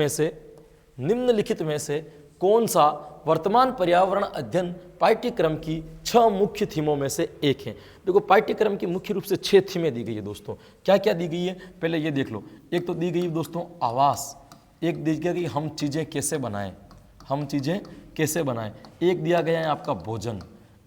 में से कौन सा वर्तमान पर्यावरण अध्ययन पाठ्यक्रम की 6 मुख्य थीमों में से एक है? देखो पाठ्यक्रम की मुख्य रूप से 6 थीमें दी गई है दोस्तों। क्या क्या दी गई है पहले ये देख लो। एक तो दी गई दोस्तों आवास, एक दी गई हम चीज़ें कैसे बनाएं, एक दिया गया है आपका भोजन,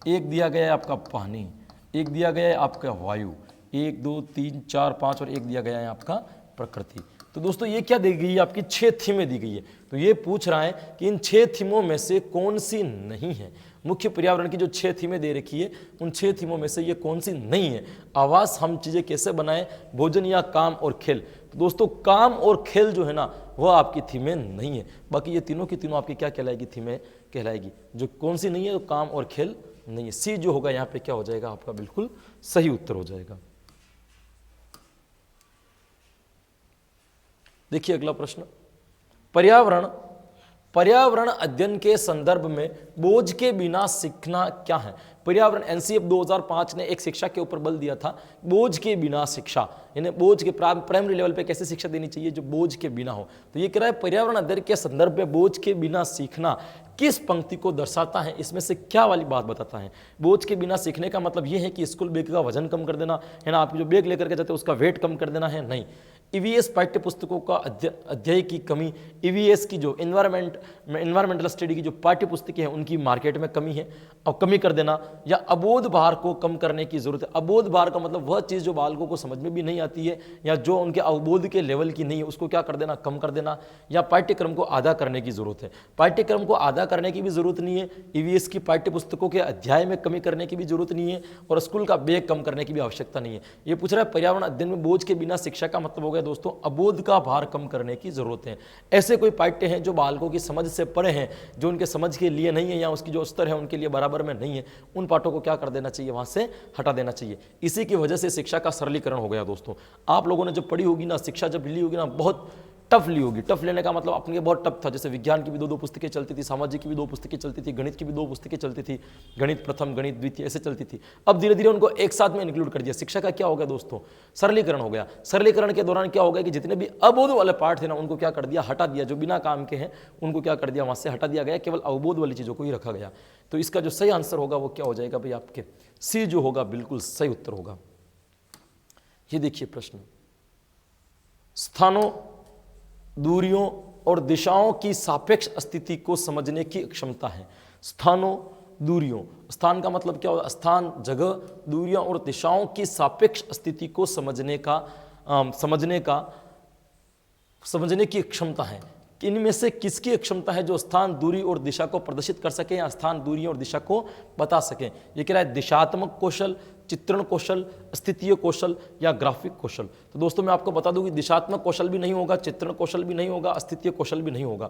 एक दिया गया है आपका पानी, एक दिया गया है आपका वायु, 1 2 3 4 5 और एक दिया गया है आपका प्रकृति। तो दोस्तों ये क्या दी गई है? आपकी 6 थीमें दी गई है। तो ये पूछ रहा है कि इन 6 थीमों में से कौन सी नहीं है? मुख्य पर्यावरण की जो 6 थीमें दे रखी है उन 6 थीमों में से ये कौन सी नहीं है? आवास, हम चीज़ें कैसे बनाएं, भोजन या काम और खेल। तो दोस्तों काम और खेल जो है ना वह आपकी थीमें नहीं है। बाकी ये तीनों की तीनों आपकी क्या कहलाएगी? थीमें कहलाएगी। जो कौन सी नहीं है? तो काम और खेल नहीं है। सी जो होगा यहाँ पे क्या हो जाएगा? आपका बिल्कुल सही उत्तर हो जाएगा। देखिए अगला प्रश्न, पर्यावरण अध्ययन के संदर्भ में बोझ के बिना सीखना क्या है? पर्यावरण एनसीएफ 2005 ने एक शिक्षा के ऊपर बल दिया था, बोझ के बिना शिक्षा, यानी बोझ के प्राइमरी लेवल पे कैसे शिक्षा देनी चाहिए जो बोझ के बिना हो। तो ये कह रहा है पर्यावरण अध्ययन के संदर्भ में बोझ के बिना सीखना किस पंक्ति को दर्शाता है? इसमें से क्या वाली बात बताता है? बोझ के बिना सीखने का मतलब ये है कि स्कूल बैग का वजन कम कर देना है ना, आप जो बैग लेकर के जाते हैं उसका वेट कम कर देना है? नहीं। ईवीएस पाठ्य पुस्तकों का अध्ययन की कमी, ईवीएस की जो इन्वायरमेंटल स्टडी की जो पाठ्य पुस्तकें हैं उनकी मार्केट में कमी है, अब कमी कर देना, या अबोध भार को कम करने की जरूरत है। अबोध भार का मतलब वह चीज़ जो बालकों को समझ में भी नहीं आती है या जो उनके अवबोध के लेवल की नहीं है उसको क्या कर देना? कम कर देना, या पाठ्यक्रम को आधा करने की जरूरत है। पाठ्यक्रम को आधा करने की भी जरूरत नहीं है, ईवीएस की पाठ्य पुस्तकों के अध्याय में कमी करने की भी जरूरत नहीं है, और स्कूल का बैग कम करने की भी आवश्यकता नहीं है। ये पूछ रहा है पर्यावरण अध्ययन में बोझ के बिना शिक्षा का मतलब हो गया दोस्तों अबोध का भार कम करने की जरूरत है। ऐसे कोई पाठ्य हैं जो बालकों की समझ से परे हैं, जो उनके समझ के लिए नहीं है या उसकी जो स्तर है उनके लिए बराबर में नहीं है, उन पाठों को क्या कर देना चाहिए? वहां से हटा देना चाहिए। इसी की वजह से शिक्षा का सरलीकरण हो गया दोस्तों। आप लोगों ने जब पढ़ी होगी ना, शिक्षा जब ली होगी ना, बहुत टफ ली होगी। टफ लेने का मतलब अपने बहुत टफ था। जैसे विज्ञान की भी 2 पुस्तकें चलती थी, सामाजिक की भी 2 पुस्तकें चलती थी, गणित की भी 2 पुस्तकें चलती थी, गणित प्रथम, गणित द्वितीय, ऐसे चलती थी। अब धीरे धीरे उनको एक साथ में इंक्लूड कर दिया। शिक्षा का क्या हो गया दोस्तों? सरलीकरण हो गया। सरलीकरण के दौरान क्या हो गया कि जितने भी अबोध वाले पाठ थे ना उनको क्या कर दिया? हटा दिया। जो बिना काम के हैं उनको क्या कर दिया? वहां से हटा दिया गया, केवल अवबोध वाली चीजों को ही रखा गया। तो इसका जो सही आंसर होगा वो क्या हो जाएगा भाई? आपके सी जो होगा बिल्कुल सही उत्तर होगा। ये देखिए प्रश्न, स्थानों, दूरियों और दिशाओं की सापेक्ष स्थिति को समझने की क्षमता है। स्थानों, दूरियों, स्थान का मतलब क्या होगा? स्थान, जगह, दूरियां और दिशाओं की सापेक्ष स्थिति को समझने की क्षमता है। इनमें से किसकी क्षमता है जो स्थान, दूरी और दिशा को प्रदर्शित कर सके या स्थान, दूरी और दिशा को बता सके? ये कह रहा है दिशात्मक कौशल, चित्रण कौशल, स्थितीय कौशल या ग्राफिक कौशल। तो दोस्तों मैं आपको बता दूं कि दिशात्मक कौशल भी नहीं होगा, चित्रण कौशल भी नहीं होगा, स्थितीय कौशल भी नहीं होगा।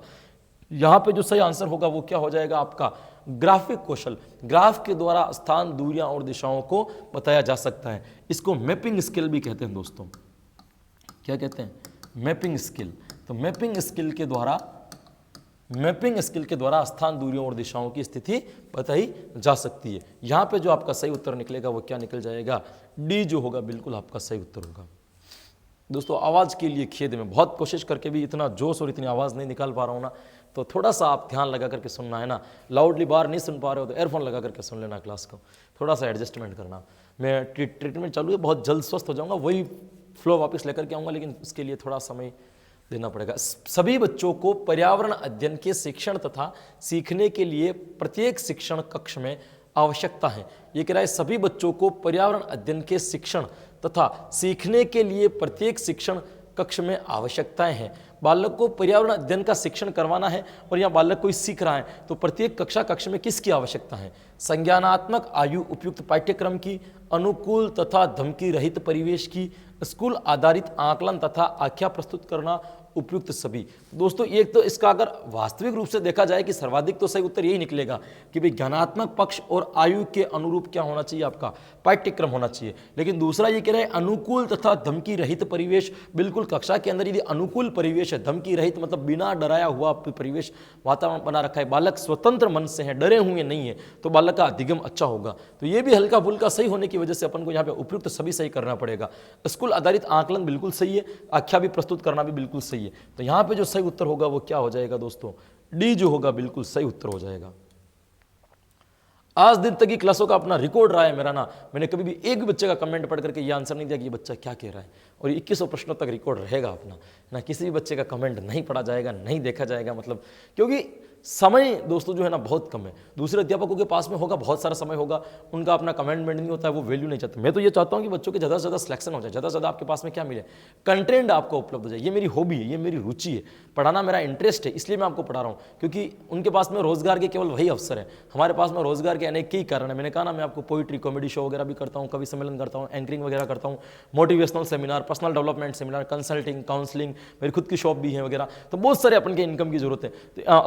यहाँ पे जो सही आंसर होगा वो क्या हो जाएगा? आपका ग्राफिक कौशल। ग्राफ के द्वारा स्थान, दूरियां और दिशाओं को बताया जा सकता है। इसको मैपिंग स्किल भी कहते हैं दोस्तों। क्या कहते हैं? Mapping skill. तो मैपिंग स्किल के द्वारा स्थान, दूरियों और दिशाओं की स्थिति बताई जा सकती है। यहां पे जो आपका सही उत्तर निकलेगा वो क्या निकल जाएगा? डी जो होगा बिल्कुल आपका सही उत्तर होगा। दोस्तों आवाज के लिए खेद में बहुत कोशिश करके भी इतना जोश और इतनी आवाज नहीं निकाल पा रहा हूं ना, तो थोड़ा सा आप ध्यान लगा करके सुनना है ना। लाउडली बाहर नहीं सुन पा रहे हो तो एयरफोन लगा करके सुन लेना क्लास को, थोड़ा सा एडजस्टमेंट करना। मैं ट्रीटमेंट चालू है, बहुत जल्द स्वस्थ हो जाऊंगा, वही फ्लो वापस लेकर के आऊँगा, लेकिन इसके लिए थोड़ा समय देना पड़ेगा। सभी बच्चों को पर्यावरण अध्ययन के शिक्षण तथा सीखने के लिए प्रत्येक शिक्षण कक्ष में आवश्यकता है। ये कह रहा है सभी बच्चों को पर्यावरण अध्ययन के शिक्षण तथा सीखने के लिए प्रत्येक शिक्षण कक्ष में आवश्यकताएं हैं। बालक को पर्यावरण अध्ययन का शिक्षण करवाना है और यहाँ बालक कोई सीख रहा है, तो प्रत्येक कक्ष में किसकी आवश्यकता है? संज्ञानात्मक आयु उपयुक्त पाठ्यक्रम की, अनुकूल तथा धमकी रहित परिवेश की, स्कूल आधारित आकलन तथा आख्या प्रस्तुत करना, उपयुक्त सभी। दोस्तों एक तो इसका अगर वास्तविक रूप से देखा जाए कि सर्वाधिक तो सही उत्तर यही निकलेगा कि भाई ज्ञानात्मक पक्ष और आयु के अनुरूप क्या होना चाहिए, आपका पाठ्यक्रम होना चाहिए। लेकिन दूसरा ये कह रहे हैं अनुकूल तथा धमकी रहित परिवेश। बिल्कुल कक्षा के अंदर यदि अनुकूल परिवेश है, धमकी रहित मतलब बिना डराया हुआ परिवेश वातावरण बना रखा है, बालक स्वतंत्र मन से है, डरे हुए नहीं है, तो बालक का अधिगम अच्छा होगा। तो ये भी हल्का फुल्का सही होने की वजह से अपन को यहाँ पे उपयुक्त सभी सही करना पड़ेगा। स्कूल आधारित आकलन बिल्कुल सही है, आख्या भी प्रस्तुत करना भी बिल्कुल सही है। तो यहां पे जो सही उत्तर होगा वो क्या हो जाएगा दोस्तों? डी जो होगा बिल्कुल सही उत्तर हो जाएगा। आज दिन तक की क्लासों का अपना रिकॉर्ड रहा है मेरा ना, मैंने कभी भी एक भी बच्चे का कमेंट पढ़ करके ये आंसर नहीं दिया कि ये बच्चा क्या कह रहा है, और 2100 प्रश्नों तक रिकॉर्ड रहेगा अपना ना। किसी भी बच्चे का कमेंट नहीं पढ़ा जाएगा, नहीं देखा जाएगा, मतलब क्योंकि समय दोस्तों जो है ना बहुत कम है। दूसरे अध्यापकों के पास में होगा, बहुत सारा समय होगा, उनका अपना कमेंटमेंट नहीं होता है, वो वैल्यू नहीं चाहते। मैं तो ये चाहता हूँ कि बच्चों के ज़्यादा से ज़्यादा सिलेक्शन हो जाए, ज़्यादा से ज़्यादा आपके पास में क्या मिले, कंटेंट आपको उपलब्ध हो जाए। ये मेरी हॉबी है, ये मेरी रुचि है, पढ़ाना मेरा इंटरेस्ट है, इसलिए मैं आपको पढ़ा रहा हूँ। क्योंकि उनके पास में रोजगार के केवल वही अवसर है, हमारे पास में रोजगार के अनेक कई कारण है। मैंने कहा ना, मैं आपको पोइट्री, कॉमेडी शो वगैरह भी करता हूँ, कवि सम्मेलन करता हूँ, एंकरिंग वगैरह करता हूँ, motivational seminar, personal development seminar, consulting, counselling, मेरी खुद की शॉप भी है वगैरह। तो बहुत सारे अपन के इनकम की जरूरत है,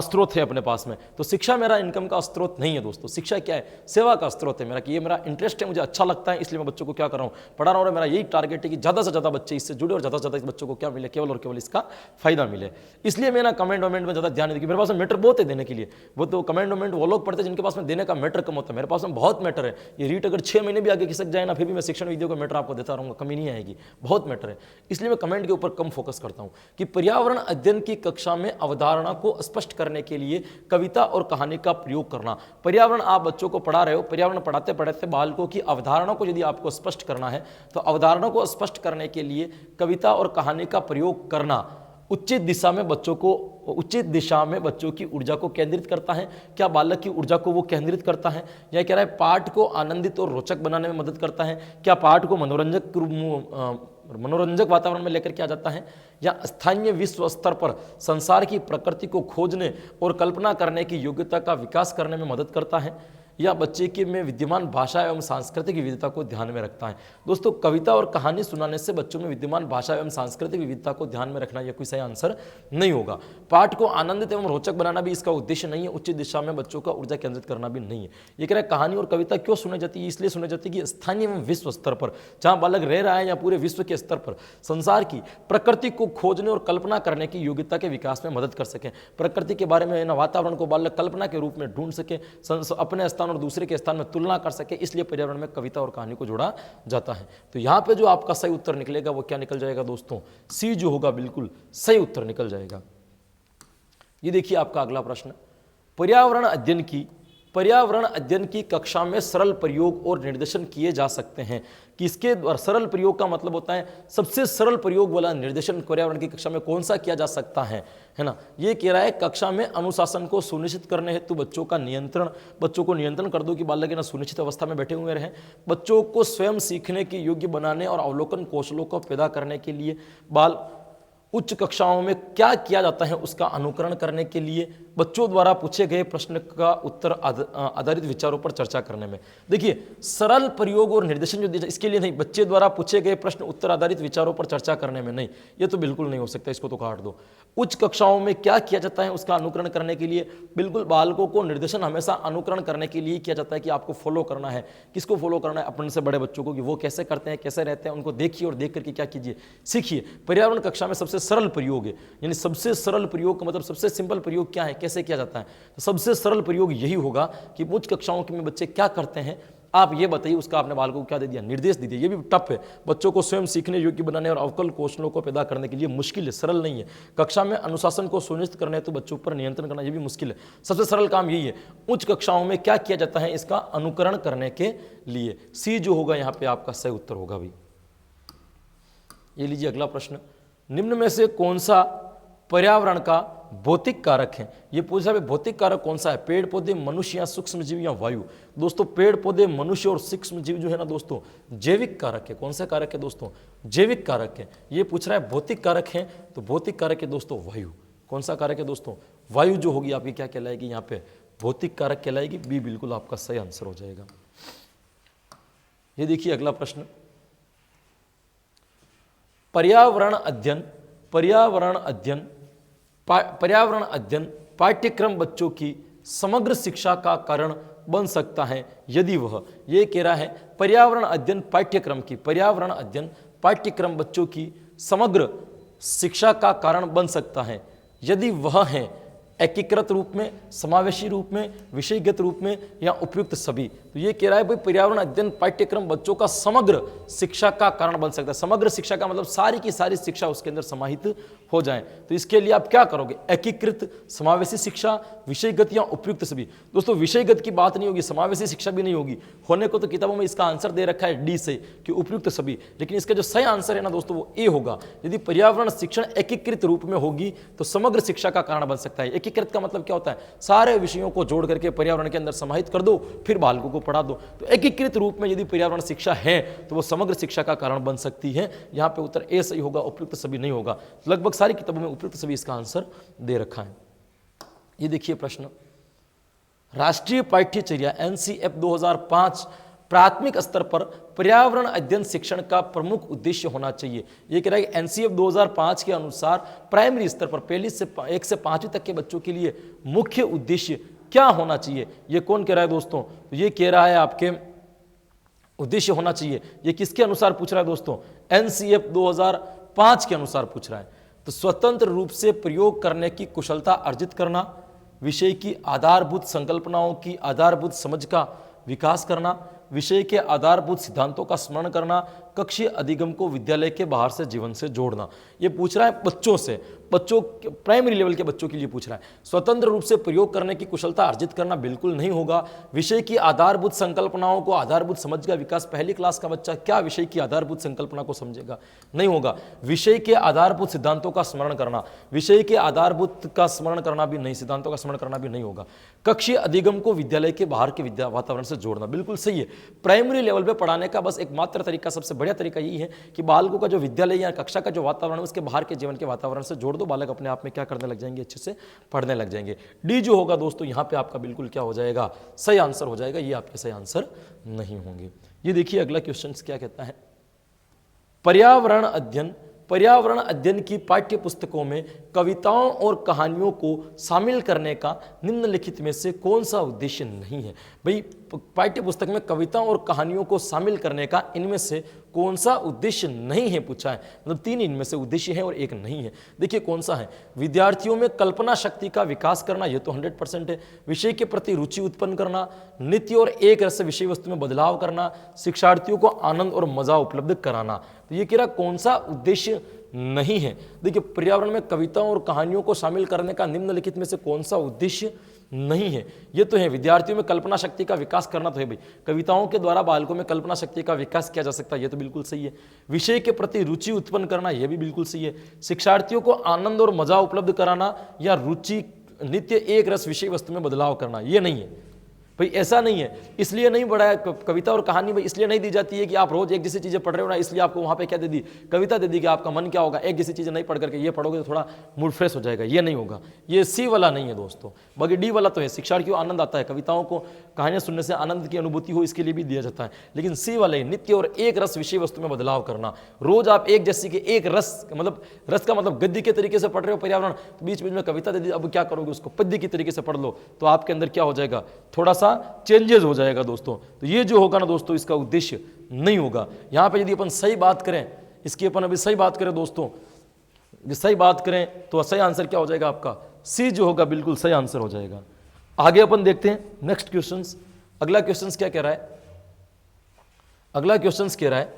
स्रोत है अपने पास में। तो शिक्षा मेरा इनकम का स्रोत नहीं है दोस्तों, शिक्षा क्या है? सेवा का स्रोत है मेरा, कि ये मेरा इंटरेस्ट है, मुझे अच्छा लगता है, इसलिए मैं बच्चों को क्या कर रहा हूँ, पढ़ा रहा हूँ। मेरा यही टारगेट है कि ज़्यादा से ज़्यादा बच्चे इससे जुड़े और ज़्यादा से ज़्यादा इस बच्चों को क्या मिले, केवल और केवल इसका फायदा मिले। इसलिए मैं ना कमेंट वमेंट में ज़्यादा ध्यान नहीं, मेरे पास में मैटर बहुत है देने के लिए। वो तो कमेंट वमेंट वो लोग पढ़ते हैं जिनके पास में देने का मैटर कम होता है, मेरे पास में बहुत मैटर है। ये रीट अगर 6 महीने भी आगे खिसक जाए ना, फिर भी मैं शिक्षण वीडियो का मैटर आपको देता रहूँगा, कमी नहीं आएगी, बहुत मैटर है। इसलिए मैं कमेंट के ऊपर कम फोकस करता हूँ कि पर्यावरण अध्ययन की कक्षा में अवधारणा को स्पष्ट करने के लिए कविता और कहानी का प्रयोग करना। पर्यावरण आप बच्चों को पढ़ा रहे हो, पर्यावरण पढ़ाते पढ़ाते बालकों की अवधारणा को यदि आपको स्पष्ट करना है, तो अवधारणा को स्पष्ट करने के लिए कविता और कहानी का प्रयोग करना उचित दिशा में बच्चों की ऊर्जा को केंद्रित करता है। क्या बालक की ऊर्जा को वो केंद्रित करता है? यह कह रहा है पाठ को आनंदित और रोचक बनाने में मदद करता है। क्या पाठ को मनोरंजक वातावरण में लेकर के आ जाता है? या स्थानीय विश्व स्तर पर संसार की प्रकृति को खोजने और कल्पना करने की योग्यता का विकास करने में मदद करता है? या बच्चे के में विद्यमान भाषा एवं सांस्कृतिक विविधता को ध्यान में रखता है? दोस्तों कविता और कहानी सुनाने से बच्चों में विद्यमान भाषा एवं सांस्कृतिक विविधता को ध्यान में रखना यह कोई सही आंसर नहीं होगा। पाठ को आनंदित एवं रोचक बनाना भी इसका उद्देश्य नहीं है, उचित दिशा में बच्चों का ऊर्जा केंद्रित करना भी नहीं है। ये कह रहा है कहानी और कविता क्यों सुनी जाती है? इसलिए सुनी जाती है कि स्थानीय एवं विश्व स्तर पर, जहाँ बालक रह रहा है या पूरे विश्व के स्तर पर, संसार की प्रकृति को खोजने और कल्पना करने की योग्यता के विकास में मदद कर सकें। प्रकृति के बारे में, वातावरण को बालक कल्पना के रूप में ढूंढ सके, अपने स्थान और दूसरे के स्थान में तुलना कर सके, इसलिए पर्यावरण में कविता और कहानी को जोड़ा जाता है। तो यहां पे जो आपका सही उत्तर निकलेगा वो क्या निकल जाएगा दोस्तों? सी जो होगा बिल्कुल सही उत्तर निकल जाएगा। ये देखिए आपका अगला प्रश्न, पर्यावरण अध्ययन की कक्षा में सरल प्रयोग और निर्देशन किए जा सकते हैं। किसके द्वारा? सरल प्रयोग का मतलब होता है सबसे सरल प्रयोग वाला निर्देशन पर्यावरण की कक्षा में कौन सा किया जा सकता है ना? ये कह रहा है कक्षा में अनुशासन को सुनिश्चित करने हेतु बच्चों को नियंत्रण कर दो कि बालक ना सुनिश्चित अवस्था में बैठे हुए रहें। बच्चों को स्वयं सीखने के योग्य बनाने और अवलोकन कौशलों को पैदा करने के लिए उच्च कक्षाओं में क्या किया जाता है उसका अनुकरण करने के लिए, बच्चों द्वारा पूछे गए प्रश्न का उत्तर आधारित विचारों पर चर्चा करने में। देखिए सरल प्रयोग और निर्देशन जो दिया इसके लिए नहीं, बच्चे द्वारा पूछे गए प्रश्न उत्तर आधारित विचारों पर चर्चा करने में नहीं, ये तो बिल्कुल नहीं हो सकता, इसको तो काट दो। उच्च कक्षाओं में क्या किया जाता है उसका अनुकरण करने के लिए, बिल्कुल बालकों को निर्देशन हमेशा अनुकरण करने के लिए किया जाता है कि आपको फॉलो करना है। किसको फॉलो करना है? अपने से बड़े बच्चों को, कि वो कैसे करते हैं, कैसे रहते हैं, उनको देखिए और देख करके क्या कीजिए, सीखिए। पर्यावरण कक्षा में सबसे सरल प्रयोग है, यानी सबसे सरल प्रयोग का मतलब सबसे सिंपल प्रयोग क्या है, कैसे किया जाता है? तो सबसे सरल प्रयोग यही होगा कि उच्च कक्षाओं में बच्चे क्या करते हैं, आप ये बताइए, उसका आपने बालकों को क्या दे दिया? निर्देश दे दिया। ये भी टफ है, बच्चों को स्वयं सीखने योग्य बनाने और अवकल कौशलों को पैदा करने के लिए मुश्किल है, सरल नहीं है। कक्षा में अनुशासन को सुनिश्चित करना है तो बच्चों पर नियंत्रण करना, ये भी मुश्किल है। सबसे सरल काम यही है। उच्च कक्षाओं में क्या किया जाता है इसका अनुकरण करने के लिए, सी जो होगा यहाँ पे आपका सही उत्तर होगा भाई। ये लीजिए अगला प्रश्न, निम्न में से कौन सा पर्यावरण का भौतिक कारक है। ये पूछा है भौतिक कारक कौन सा है, पेड़ पौधे, मनुष्य या सूक्ष्म जीव या वायु। दोस्तों पेड़ पौधे, मनुष्य और सूक्ष्म जीव जो है ना दोस्तों जैविक कारक है। कौन सा कारक है दोस्तों, जैविक कारक है। ये पूछ रहा है भौतिक कारक है, तो भौतिक कारक है दोस्तों वायु। कौन सा कारक है दोस्तों, वायु जो होगी आपकी क्या कहलाएगी, यहाँ पे भौतिक कारक कहलाएगी। बी बिल्कुल आपका सही आंसर हो जाएगा। ये देखिए अगला प्रश्न, पर्यावरण अध्ययन पाठ्यक्रम बच्चों की समग्र शिक्षा का कारण बन सकता है यदि वह, ये कह रहा है पर्यावरण अध्ययन पाठ्यक्रम बच्चों की समग्र शिक्षा का कारण बन सकता है यदि वह है एकीकृत रूप में, समावेशी रूप में, विषयगत रूप में या उपयुक्त सभी। तो ये कह रहा है भाई पर्यावरण अध्ययन पाठ्यक्रम बच्चों का समग्र शिक्षा का कारण बन सकता है। समग्र शिक्षा का मतलब सारी की सारी शिक्षा उसके अंदर समाहित हो जाए। तो इसके लिए आप क्या करोगे, एकीकृत, समावेशी शिक्षा, विषयगत या उपयुक्त सभी। दोस्तों विषयगत की बात नहीं होगी, समावेशी शिक्षा भी नहीं होगी। होने को तो किताबों में इसका आंसर दे रखा है डी से कि उपयुक्त सभी, लेकिन इसका जो सही आंसर है ना दोस्तों वो ए होगा। यदि पर्यावरण शिक्षण एकीकृत रूप में होगी तो समग्र शिक्षा का कारण बन सकता है। एकीकृत का मतलब क्या होता है, सारे विषयों को जोड़ करके पर्यावरण के अंदर समाहित कर दो, फिर बालकों को पढ़ा दो। तो एकीकृत रूप में यदि पर्यावरण शिक्षा है तो वो समग्र शिक्षा का कारण बन सकती है। यहाँ पे उत्तर ए सही होगा, उपयुक्त सभी नहीं होगा। लगभग सारी किताबों में उपयुक्त सभी इसका आंसर दे रखा है। ये देखिए प्रश्न, राष्ट्रीय पाठ्यचर्या एनसीएफ 2005 प्राथमिक स्तर पर पर्यावरण अध्ययन शिक्षण का प्रमुख उद्देश्य होना चाहिए। ये कह रहा है एनसीएफ 2005 के अनुसार प्राइमरी स्तर पर 1 से 5वीं तक के बच्चों के लिए मुख्य उद्देश्य क्या होना चाहिए। ये कौन कह रहा है दोस्तों, तो ये कह रहा है आपके उद्देश्य होना चाहिए। ये किसके अनुसार पूछ रहा है दोस्तों, एनसीएफ 2005 के अनुसार पूछ रहा है। तो स्वतंत्र रूप से प्रयोग करने की कुशलता अर्जित करना, विषय की आधारभूत संकल्पनाओं की आधारभूत समझ का विकास करना, विषय के आधारभूत सिद्धांतों का स्मरण करना, कक्षीय अधिगम को विद्यालय के बाहर से जीवन से जोड़ना। ये पूछ रहा है बच्चों से, बच्चों प्राइमरी लेवल के बच्चों के लिए पूछ रहा है। स्वतंत्र रूप से प्रयोग करने की कुशलता अर्जित करना बिल्कुल नहीं होगा। विषय की आधारभूत संकल्पनाओं को आधारभूत समझ का विकास, पहली क्लास का बच्चा क्या विषय की आधारभूत संकल्पना को समझेगा, नहीं होगा। विषय के आधारभूत सिद्धांतों का स्मरण करना, विषय के आधारभूत का स्मरण करना भी नहीं, सिद्धांतों का स्मरण करना भी नहीं होगा। कक्षीय अधिगम को विद्यालय के बाहर के विद्या वातावरण से जोड़ना, बिल्कुल सही है। प्राइमरी लेवल पे पढ़ाने का बस एकमात्र तरीका, सबसे बढ़िया तरीका यही है कि बालकों का जो विद्यालय या कक्षा का जो वातावरण है उसके बाहर के जीवन के वातावरण से जोड़ दो, बालक अपने आप में क्या करने लग जाएंगे, अच्छे से पढ़ने लग जाएंगे। डी जो होगा दोस्तों यहाँ पे आपका बिल्कुल क्या हो जाएगा, सही आंसर हो जाएगा। ये आपके सही आंसर नहीं होंगे। ये देखिए अगला क्वेश्चन क्या कहता है, पर्यावरण अध्ययन की पाठ्य पुस्तकों में कविताओं और कहानियों को शामिल करने का निम्नलिखित में से कौन सा उद्देश्य नहीं है। भाई पाठ्य पुस्तक में कविताओं और कहानियों को शामिल करने का इनमें से कौन सा उद्देश्य नहीं है पूछा है, मतलब 3 इनमें से उद्देश्य है और 1 नहीं है। देखिए कौन सा है, विद्यार्थियों में कल्पना शक्ति का विकास करना, ये तो 100% है। विषय के प्रति रुचि उत्पन्न करना, नित्य और एक रस विषय वस्तु में बदलाव करना, शिक्षार्थियों को आनंद और मजा उपलब्ध कराना। तो ये कह रहा कौन सा उद्देश्य नहीं है। देखिए पर्यावरण में कविताओं और कहानियों को शामिल करने का निम्नलिखित में से कौन सा उद्देश्य नहीं है। ये तो है विद्यार्थियों में कल्पना शक्ति का विकास करना, तो है भाई कविताओं के द्वारा बालकों में कल्पना शक्ति का विकास किया जा सकता है, ये तो बिल्कुल सही है। विषय के प्रति रुचि उत्पन्न करना, यह भी बिल्कुल सही है। शिक्षार्थियों को आनंद और मजा उपलब्ध कराना या रुचि नित्य एक रस विषय वस्तु में बदलाव करना, ये नहीं है भाई, ऐसा नहीं है। इसलिए नहीं पढ़ा है कविता और कहानी भाई, इसलिए नहीं दी जाती है कि आप रोज एक जैसी चीजें पढ़ रहे हो ना, इसलिए आपको वहां पे क्या दे दी, कविता दे दी कि आपका मन क्या होगा, एक जैसी चीजें नहीं पढ़ करके ये पढ़ोगे तो थोड़ा मूड फ्रेश हो जाएगा, ये नहीं होगा। ये सी वाला नहीं है दोस्तों, बाकी डी वाला तो है। शिक्षार्थियों को आनंद आता है, कविताओं को कहानियां सुनने से आनंद की अनुभूति हो, इसके लिए भी दिया जाता है। लेकिन सी वाला है नित्य और एक रस विषय वस्तु में बदलाव करना। रोज आप एक जैसी के एक रस, मतलब रस का मतलब गद्य के तरीके से पढ़ रहे हो पर्यावरण, तो बीच बीच में कविता दे दी, अब क्या करोगे उसको पद्य की तरीके से पढ़ लो, तो आपके अंदर क्या हो जाएगा, थोड़ा सा चेंजेस हो जाएगा दोस्तों। तो ये जो होगा ना दोस्तों, इसका उद्देश्य नहीं होगा। यहां पे यदि अपन सही बात करें, इसकी अपन अभी सही बात करें दोस्तों, सही बात करें तो सही आंसर क्या हो जाएगा आपका, सी जो होगा बिल्कुल सही आंसर हो जाएगा। आगे अपन देखते हैं नेक्स्ट क्वेश्चंस। अगला क्वेश्चंस क्या कह रहा है, अगला क्वेश्चंस कह रहा है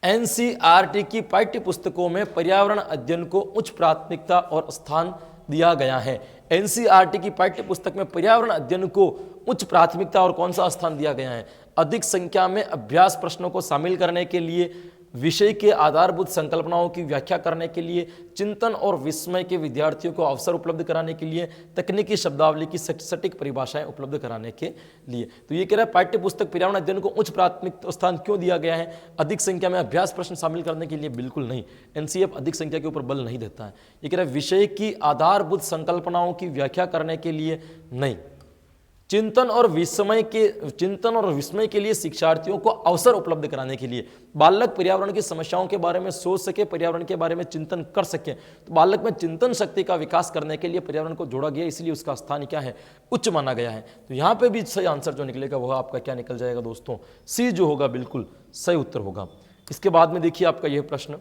एनसीईआरटी की पाठ्य पुस्तकों में पर्यावरण अध्ययन को उच्च प्राथमिकता और स्थान दिया गया है। एनसीईआरटी की पाठ्य पुस्तक में पर्यावरण अध्ययन को उच्च प्राथमिकता और कौन सा स्थान दिया गया है। अधिक संख्या में अभ्यास प्रश्नों को शामिल करने के लिए विषय के आधारभूत संकल्पनाओं की व्याख्या करने के लिए, चिंतन और विस्मय के विद्यार्थियों को अवसर उपलब्ध कराने के लिए, तकनीकी शब्दावली की सटीक परिभाषाएं उपलब्ध कराने के लिए। तो ये कह रहा है पाठ्य पुस्तक पर्यावरण अध्ययन को उच्च प्राथमिक स्थान क्यों दिया गया है? अधिक संख्या में अभ्यास प्रश्न शामिल करने के लिए? बिल्कुल नहीं, एनसीएफ अधिक संख्या के ऊपर बल नहीं देता है। ये कह रहा है विषय की आधारभूत संकल्पनाओं की व्याख्या करने के लिए नहीं, चिंतन और विस्मय के लिए शिक्षार्थियों को अवसर उपलब्ध कराने के लिए। बालक पर्यावरण की समस्याओं के बारे में सोच सके, पर्यावरण के बारे में चिंतन कर सके, तो बालक में चिंतन शक्ति का विकास करने के लिए पर्यावरण को जोड़ा गया, इसलिए उसका स्थान क्या है? उच्च माना गया है। तो यहाँ पे भी सही आंसर जो निकलेगा वह आपका क्या निकल जाएगा दोस्तों? सी जो होगा बिल्कुल सही उत्तर होगा। इसके बाद में देखिए आपका यह प्रश्न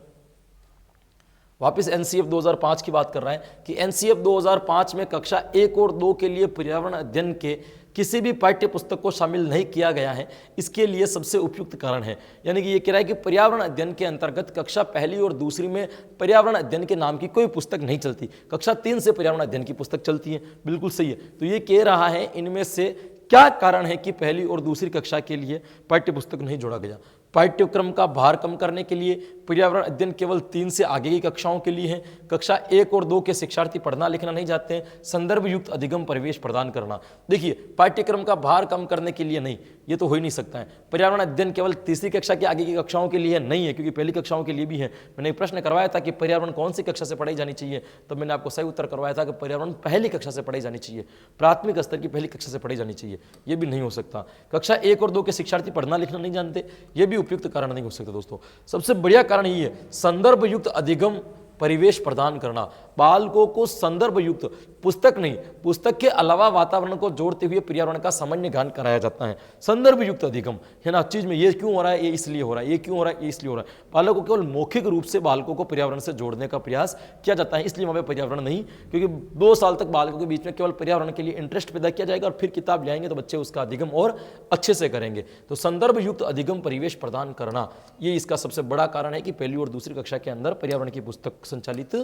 वापस एनसीएफ 2005 की बात कर रहा है कि एनसीएफ 2005 में कक्षा 1 और 2 के लिए पर्यावरण अध्ययन के किसी भी पाठ्य पुस्तक को शामिल नहीं किया गया है। इसके लिए सबसे उपयुक्त कारण है, यानी कि ये कह रहा है कि पर्यावरण अध्ययन के अंतर्गत कक्षा पहली और दूसरी में पर्यावरण अध्ययन के नाम की कोई पुस्तक नहीं चलती, कक्षा 3 से पर्यावरण अध्ययन की पुस्तक चलती है। बिल्कुल सही है। तो ये कह रहा है इनमें से क्या कारण है कि पहली और दूसरी कक्षा के लिए पाठ्य पुस्तक नहीं जोड़ा गया? पाठ्यक्रम का भार कम करने के लिए, पर्यावरण अध्ययन केवल 3 से आगे की कक्षाओं के लिए है, कक्षा 1 और 2 के शिक्षार्थी पढ़ना लिखना नहीं चाहते हैं, संदर्भ युक्त अधिगम परिवेश प्रदान करना। देखिए पाठ्यक्रम का भार कम करने के लिए नहीं, ये तो हो ही नहीं सकता है। पर्यावरण अध्ययन केवल तीसरी कक्षा के आगे की कक्षाओं के लिए नहीं है, क्योंकि पहली कक्षाओं के लिए भी है। मैंने एक प्रश्न करवाया था कि पर्यावरण कौन सी कक्षा से पढ़ाई जानी चाहिए, तो मैंने आपको सही उत्तर करवाया था कि पर्यावरण पहली कक्षा से पढ़ाई जानी चाहिए, प्राथमिक स्तर की पहली कक्षा से पढ़ाई जानी चाहिए। ये भी नहीं हो सकता। कक्षा 1 और 2 के शिक्षार्थी पढ़ना लिखना नहीं जानते, ये भी उपयुक्त कारण नहीं हो सकता दोस्तों। सबसे बढ़िया कारण ये है संदर्भ युक्त अधिगम परिवेश प्रदान करना। बालकों को संदर्भ युक्त, पुस्तक नहीं, पुस्तक के अलावा वातावरण को जोड़ते हुए पर्यावरण का सामान्य ज्ञान कराया जाता है। संदर्भ युक्त अधिगम है ना, चीज में ये क्यों हो रहा है, ये इसलिए हो रहा है, ये क्यों हो रहा है, ये इसलिए हो रहा है। बालकों को केवल मौखिक रूप से बालकों को पर्यावरण से जोड़ने का प्रयास किया जाता है, इसलिए वहां पर पर्यावरण नहीं, क्योंकि 2 साल तक बालकों के बीच में केवल पर्यावरण के लिए इंटरेस्ट पैदा किया जाएगा और फिर किताब ले आएंगे तो बच्चे उसका अधिगम और अच्छे से करेंगे। तो संदर्भ युक्त अधिगम परिवेश प्रदान करना, ये इसका सबसे बड़ा कारण है कि पहली और दूसरी कक्षा के अंदर पर्यावरण की पुस्तक संचालित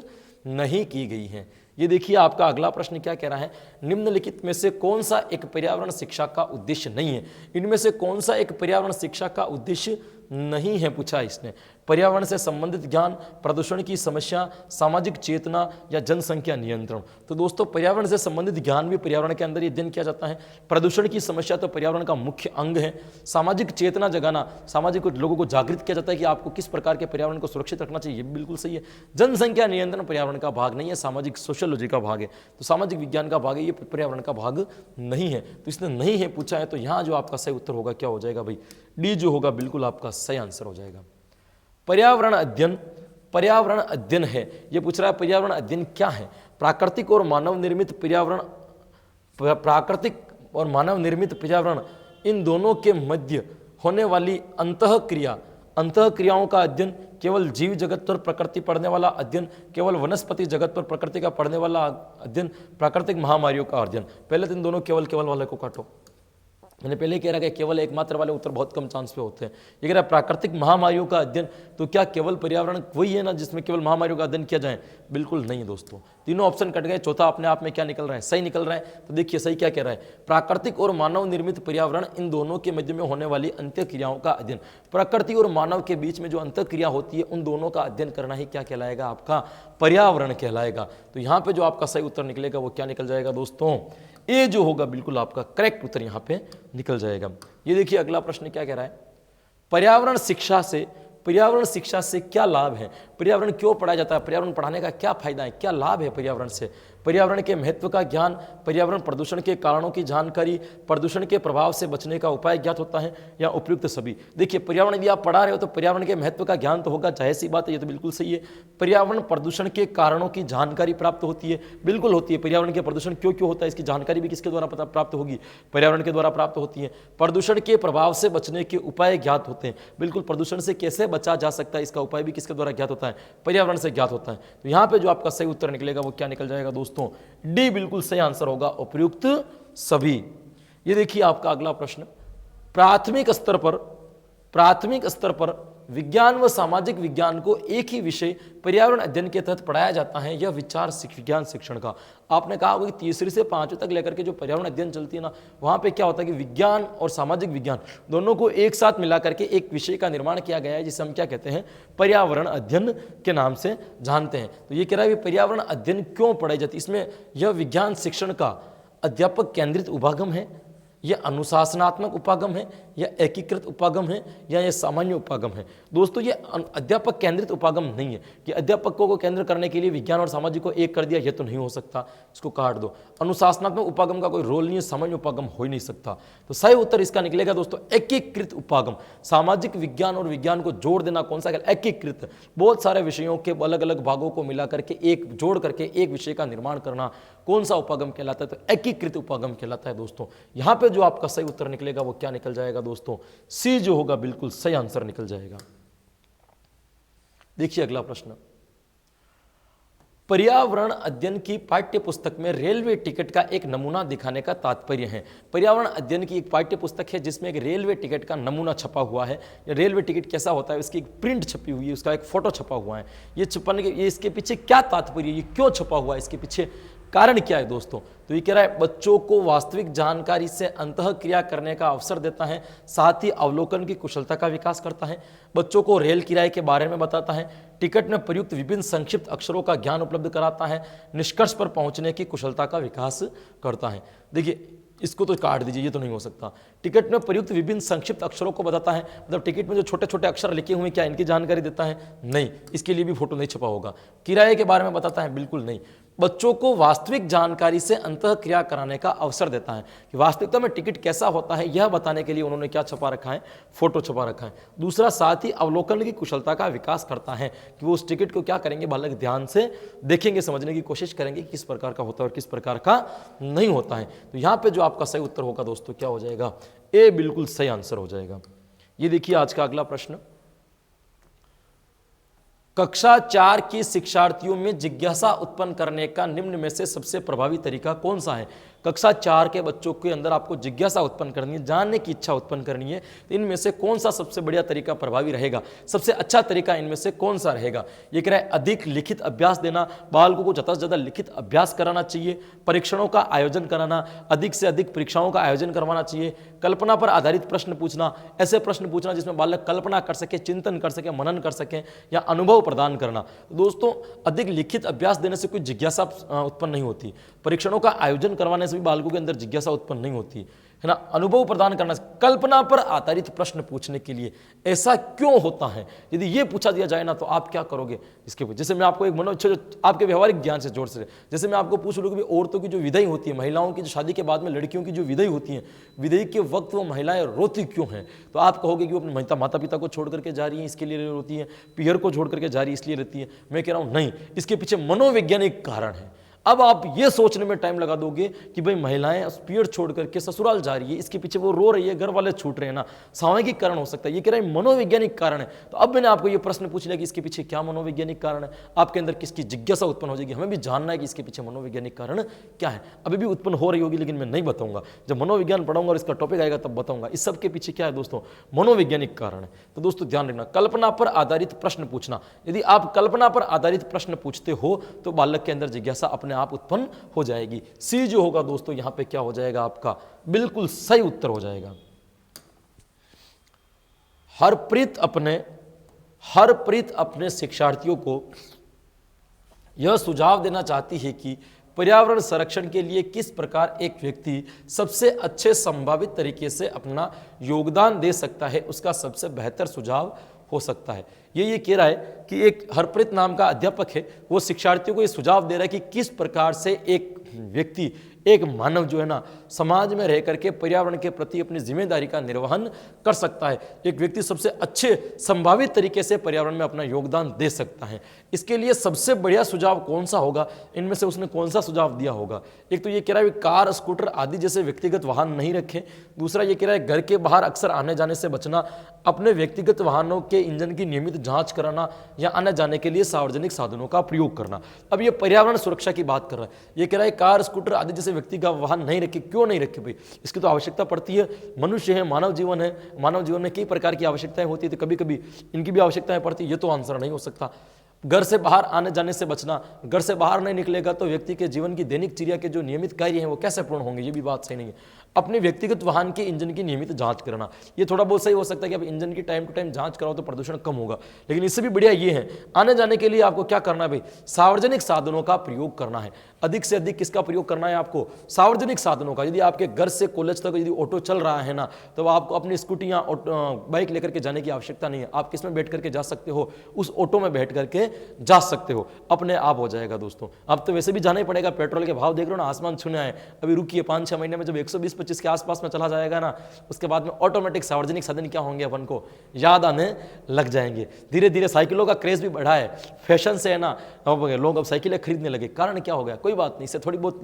नहीं की गई है। ये देखिए आपका अगला प्रश्न क्या कह रहा है, निम्नलिखित में से कौन सा एक पर्यावरण शिक्षा का उद्देश्य नहीं है? इनमें से कौन सा एक पर्यावरण शिक्षा का उद्देश्य नहीं है पूछा इसने? पर्यावरण से संबंधित ज्ञान, प्रदूषण की समस्या, सामाजिक चेतना या जनसंख्या नियंत्रण। तो दोस्तों पर्यावरण से संबंधित ज्ञान भी पर्यावरण के अंदर ही अध्ययन किया जाता है। प्रदूषण की समस्या तो पर्यावरण का मुख्य अंग है। सामाजिक चेतना जगाना, सामाजिक लोगों को जागृत किया जाता है कि आपको किस प्रकार के पर्यावरण को सुरक्षित रखना चाहिए, ये बिल्कुल सही है। जनसंख्या नियंत्रण पर्यावरण का भाग नहीं है, सामाजिक सोशियोलॉजी का भाग है, तो सामाजिक विज्ञान का भाग है, ये पर्यावरण का भाग नहीं है। तो इसने नहीं है पूछा है, तो यहाँ जो आपका सही उत्तर होगा क्या हो जाएगा भाई? डी जो होगा बिल्कुल आपका सही आंसर हो जाएगा। पर्यावरण अध्ययन है, ये पूछ रहा है पर्यावरण अध्ययन क्या है? प्राकृतिक और मानव निर्मित पर्यावरण इन दोनों के मध्य होने वाली अंतःक्रियाओं का अध्ययन, केवल जीव जगत पर प्रकृति पढ़ने वाला अध्ययन, केवल वनस्पति जगत पर प्रकृति का पढ़ने वाला अध्ययन, प्राकृतिक महामारियों का अध्ययन। पहले तो इन दोनों केवल वाले को काटो। मैंने पहले कह रहा कि केवल एकमात्र वाले उत्तर बहुत कम चांस पे होते हैं। ये कह रहा है प्राकृतिक महामारियों का अध्ययन, तो क्या केवल पर्यावरण वही है ना जिसमें केवल महामारियों का अध्ययन किया जाए? बिल्कुल नहीं दोस्तों, तीनों ऑप्शन कट गए। चौथा अपने आप में क्या निकल रहा है? सही निकल रहा है। तो देखिए सही क्या कह रहा है, प्राकृतिक और मानव निर्मित पर्यावरण इन दोनों के मध्य में होने वाली अंतःक्रियाओं का अध्ययन। प्रकृति और मानव के बीच में जो अंतःक्रिया होती है उन दोनों का अध्ययन करना ही क्या कहलाएगा? आपका पर्यावरण कहलाएगा। तो यहाँ पे जो आपका सही उत्तर निकलेगा वो क्या निकल जाएगा दोस्तों? ए जो होगा बिल्कुल आपका करेक्ट उत्तर यहाँ पे निकल जाएगा। ये देखिए अगला प्रश्न क्या कह रहा है, पर्यावरण शिक्षा से क्या लाभ है? पर्यावरण क्यों पढ़ाया जाता है? पर्यावरण पढ़ाने का क्या फायदा है, क्या लाभ है पर्यावरण से? पर्यावरण के महत्व का ज्ञान, पर्यावरण प्रदूषण के कारणों की जानकारी, प्रदूषण के प्रभाव से बचने का उपाय ज्ञात होता है या उपयुक्त सभी। देखिए पर्यावरण यदि आप पढ़ा रहे हो तो पर्यावरण के महत्व का ज्ञान तो होगा, जाहिर सी बात है, ये तो बिल्कुल सही है। पर्यावरण प्रदूषण के कारणों की जानकारी प्राप्त होती है, बिल्कुल होती है। पर्यावरण के प्रदूषण क्यों होता है इसकी जानकारी भी किसके द्वारा प्राप्त होगी? पर्यावरण के द्वारा प्राप्त होती है। प्रदूषण के प्रभाव से बचने के उपाय ज्ञात होते हैं, बिल्कुल प्रदूषण से कैसे बचा जा सकता है इसका उपाय भी किसके द्वारा ज्ञात होता है? पर्यावरण से ज्ञात होता है। तो यहाँ पे जो आपका सही उत्तर निकलेगा वो क्या निकल जाएगा दोस्तों? डी बिल्कुल सही आंसर होगा, उपयुक्त सभी। ये देखिए आपका अगला प्रश्न, प्राथमिक स्तर पर विज्ञान व सामाजिक विज्ञान को एक ही विषय पर्यावरण अध्ययन के तहत पढ़ाया जाता है, यह विचार विज्ञान शिक्षण का। आपने कहा होगा कि तीसरी से पांचवीं तक लेकर के जो पर्यावरण अध्ययन चलती है ना, वहां पे क्या होता है कि विज्ञान और सामाजिक विज्ञान दोनों को एक साथ मिला करके एक विषय का निर्माण किया गया है, जिसे हम क्या कहते हैं, पर्यावरण अध्ययन के नाम से जानते हैं। तो ये कह रहा है पर्यावरण अध्ययन क्यों पढ़ाई जाती है, इसमें यह विज्ञान शिक्षण का अध्यापक केंद्रित उपागम है, यह अनुशासनात्मक उपागम है, यह एकीकृत उपागम है, या यह सामान्य उपागम है। दोस्तों ये अध्यापक केंद्रित उपागम नहीं है कि अध्यापकों को केंद्र करने के लिए विज्ञान और सामाजिक को एक कर दिया, यह तो नहीं हो सकता, इसको काट दो। अनुशासनात्मक उपागम का कोई रोल नहीं है, सामान्य उपागम हो ही नहीं सकता। तो सही उत्तर इसका निकलेगा दोस्तों एकीकृत उपागम। सामाजिक विज्ञान और विज्ञान को जोड़ देना कौन सा, एकीकृत, बहुत सारे विषयों के अलग अलग भागों को मिला करके एक जोड़ करके एक विषय का निर्माण करना कौन सा उपागम कहलाता है, तो एकीकृत उपागम कहलाता है। दोस्तों यहां पे जो आपका सही उत्तर निकलेगा वो क्या निकल जाएगा दोस्तों, सी जो होगा बिल्कुल सही आंसर निकल जाएगा। देखिए अगला प्रश्न, पर्यावरण अध्ययन की पाठ्य पुस्तक में रेलवे टिकट का एक नमूना दिखाने का तात्पर्य है। पर्यावरण अध्ययन की एक पाठ्य पुस्तक है जिसमें एक रेलवे टिकट का नमूना छपा हुआ है। रेलवे टिकट कैसा होता है, उसकी एक प्रिंट छपी हुई है, उसका एक फोटो छपा हुआ है। ये छपाने के ये इसके पीछे क्या तात्पर्य, ये क्यों छपा हुआ है, इसके पीछे कारण क्या है दोस्तों। तो ये कह रहा है बच्चों को वास्तविक जानकारी से अंतःक्रिया करने का अवसर देता है, साथ ही अवलोकन की कुशलता का विकास करता है, बच्चों को रेल किराए के बारे में बताता है, टिकट में प्रयुक्त विभिन्न संक्षिप्त अक्षरों का ज्ञान उपलब्ध कराता है, निष्कर्ष पर पहुंचने की कुशलता का विकास करता है। देखिए इसको तो काट दीजिए, ये तो नहीं हो सकता। टिकट में प्रयुक्त विभिन्न संक्षिप्त अक्षरों को बताता है, मतलब टिकट में जो छोटे छोटे अक्षर लिखे हुए क्या इनकी जानकारी देता है, नहीं, इसके लिए भी फोटो नहीं छपा होगा। किराए के बारे में बताता है, बिल्कुल नहीं। बच्चों को वास्तविक जानकारी से अंतःक्रिया कराने का अवसर देता है कि वास्तविकता में टिकट कैसा होता है यह बताने के लिए उन्होंने क्या छपा रखा है, फोटो छपा रखा है। दूसरा, साथ ही अवलोकन की कुशलता का विकास करता है कि वो उस टिकट को क्या करेंगे, बालक ध्यान से देखेंगे, समझने की कोशिश करेंगे कि किस प्रकार का होता है और किस प्रकार का नहीं होता है। तो यहाँ पे जो आपका सही उत्तर होगा दोस्तों क्या हो जाएगा, ए बिल्कुल सही आंसर हो जाएगा। ये देखिए आज का अगला प्रश्न, कक्षा 4 की शिक्षार्थियों में जिज्ञासा उत्पन्न करने का निम्न में से सबसे प्रभावी तरीका कौन सा है। कक्षा 4 के बच्चों के अंदर आपको जिज्ञासा उत्पन्न करनी है, जानने की इच्छा उत्पन्न करनी है, तो इनमें से कौन सा सबसे बढ़िया तरीका प्रभावी रहेगा, सबसे अच्छा तरीका इनमें से कौन सा रहेगा। ये कह रहा है अधिक लिखित अभ्यास देना, बालकों को ज़्यादा से ज़्यादा लिखित अभ्यास कराना चाहिए, परीक्षणों का आयोजन कराना, अधिक से अधिक परीक्षाओं का आयोजन करवाना चाहिए, कल्पना पर आधारित प्रश्न पूछना, ऐसे प्रश्न पूछना जिसमें बालक कल्पना कर सके, चिंतन कर सके, मनन कर सके या अनुभव प्रदान करना। दोस्तों अधिक लिखित अभ्यास देने से कोई जिज्ञासा उत्पन्न नहीं होती, परीक्षणों का आयोजन करवाने से भी बालकों के अंदर जिज्ञासा उत्पन्न नहीं होती है ना, अनुभव प्रदान करना, कल्पना पर आधारित प्रश्न पूछने के लिए ऐसा क्यों होता है, यदि ये पूछा दिया जाए ना तो आप क्या करोगे इसके। जैसे मैं आपको एक आपके व्यवहारिक ज्ञान से जोड़ से, जैसे मैं आपको पूछ लूँ कि औरतों की जो विदाई होती है, महिलाओं की जो शादी के बाद में लड़कियों की जो विदाई होती है, विदाई के वक्त वो महिलाएं रोती क्यों हैं, तो आप कहोगे कि वो अपने माता पिता को छोड़ करके जा रही है इसके लिए रोती है, पियर को छोड़ करके जा रही है इसलिए रहती है। मैं कह रहा हूँ नहीं, इसके पीछे मनोवैज्ञानिक कारण है। अब आप ये सोचने में टाइम लगा दोगे कि भाई महिलाएं पीड़ छोड़ करके ससुराल जा रही है, इसके पीछे वो रो रही है, घर वाले छूट रहे हैं ना, सामाजिक कारण हो सकता है। ये कह रहा है मनोवैज्ञानिक कारण है। तो अब मैंने आपको ये प्रश्न पूछ लिया कि इसके पीछे क्या मनोवैज्ञानिक कारण है, आपके अंदर किसकी जिज्ञासा उत्पन्न हो जाएगी, हमें भी जानना है कि इसके पीछे मनोवैज्ञानिक कारण क्या है। अभी भी उत्पन्न हो रही होगी लेकिन मैं नहीं बताऊंगा, जब मनोविज्ञान पढ़ाऊंगा और इसका टॉपिक आएगा तब बताऊंगा। इस सब के पीछे क्या है दोस्तों, मनोवैज्ञानिक कारण है। तो दोस्तों ध्यान रखना, कल्पना पर आधारित प्रश्न पूछना, यदि आप कल्पना पर आधारित प्रश्न पूछते हो तो बालक के अंदर जिज्ञासा अपने आप उत्पन्न हो जाएगी। सी जो होगा दोस्तों यहां पे क्या हो जाएगा, आपका बिल्कुल सही उत्तर हो जाएगा। हरप्रीत अपने शिक्षार्थियों को यह सुझाव देना चाहती है कि पर्यावरण संरक्षण के लिए किस प्रकार एक व्यक्ति सबसे अच्छे संभावित तरीके से अपना योगदान दे सकता है, उसका सबसे बेहतर सुझाव हो सकता है। ये कह रहा है कि एक हरप्रीत नाम का अध्यापक है, वो शिक्षार्थियों को ये सुझाव दे रहा है कि किस प्रकार से एक व्यक्ति, एक मानव जो है ना, समाज में रह करके पर्यावरण के प्रति अपनी जिम्मेदारी का निर्वहन कर सकता है। एक व्यक्ति सबसे अच्छे संभावित तरीके से पर्यावरण में अपना योगदान दे सकता है। इसके लिए सबसे बढ़िया सुझाव कौन सा होगा, इनमें से उसने कौन सा सुझाव दिया होगा। एक तो ये कह रहा है कार, स्कूटर आदि जैसे व्यक्तिगत वाहन नहीं रखें। दूसरा ये कह रहा है घर के बाहर अक्सर आने जाने से बचना, अपने व्यक्तिगत वाहनों के इंजन की नियमित जांच कराना या आने जाने के लिए सार्वजनिक साधनों का प्रयोग करना। अब ये पर्यावरण सुरक्षा की बात कर रहा है, ये कह रहा है कार स्कूटर आदि जैसे व्यक्तिगत वाहन नहीं रखे, क्यों नहीं रखे भाई, इसकी तो आवश्यकता पड़ती है, मनुष्य है, मानव जीवन है, मानव जीवन में कई प्रकार की आवश्यकताएं होती है, तो कभी कभी इनकी भी आवश्यकताएं पड़ती है, ये तो आंसर नहीं हो सकता। घर से बाहर आने जाने से बचना, घर से बाहर नहीं निकलेगा तो व्यक्ति के जीवन की दैनिक चर्या के जो नियमित कार्य हैं वो कैसे पूर्ण होंगे, ये भी बात सही नहीं है। अपने व्यक्तिगत वाहन के इंजन की नियमित जांच करना, ये थोड़ा बहुत सही हो सकता है कि आप इंजन की टाइम टू टाइम जांच कराओ तो प्रदूषण कम होगा, लेकिन इससे भी बढ़िया ये है आने जाने के लिए आपको क्या करना है भाई, सार्वजनिक साधनों का प्रयोग करना है। अधिक से अधिक किसका प्रयोग करना है आपको, सार्वजनिक साधनों का। यदि आपके घर से कॉलेज तक यदि ऑटो चल रहा है ना, तो आपको अपनी स्कूटी या बाइक लेकर के जाने की आवश्यकता नहीं है, आप किस में बैठ करके जा सकते हो, उस ऑटो में बैठ करके जा सकते हो, अपने आप हो जाएगा दोस्तों। अब तो वैसे भी जाना ही पड़ेगा, पेट्रोल के भाव देख रहे हो ना, आसमान छूने आए, अभी रुकिए 5-6 महीने में जब 120-25 के आसपास में चला जाएगा ना, उसके बाद में ऑटोमेटिक सार्वजनिक साधन क्या होंगे अपन को याद आने लग जाएंगे। धीरे धीरे साइकिलों का क्रेज भी बढ़ा है, फैशन से है ना, लोग अब साइकिलें खरीदने लगे। कारण क्या हो गया, कोई बात नहीं, इससे थोड़ी बहुत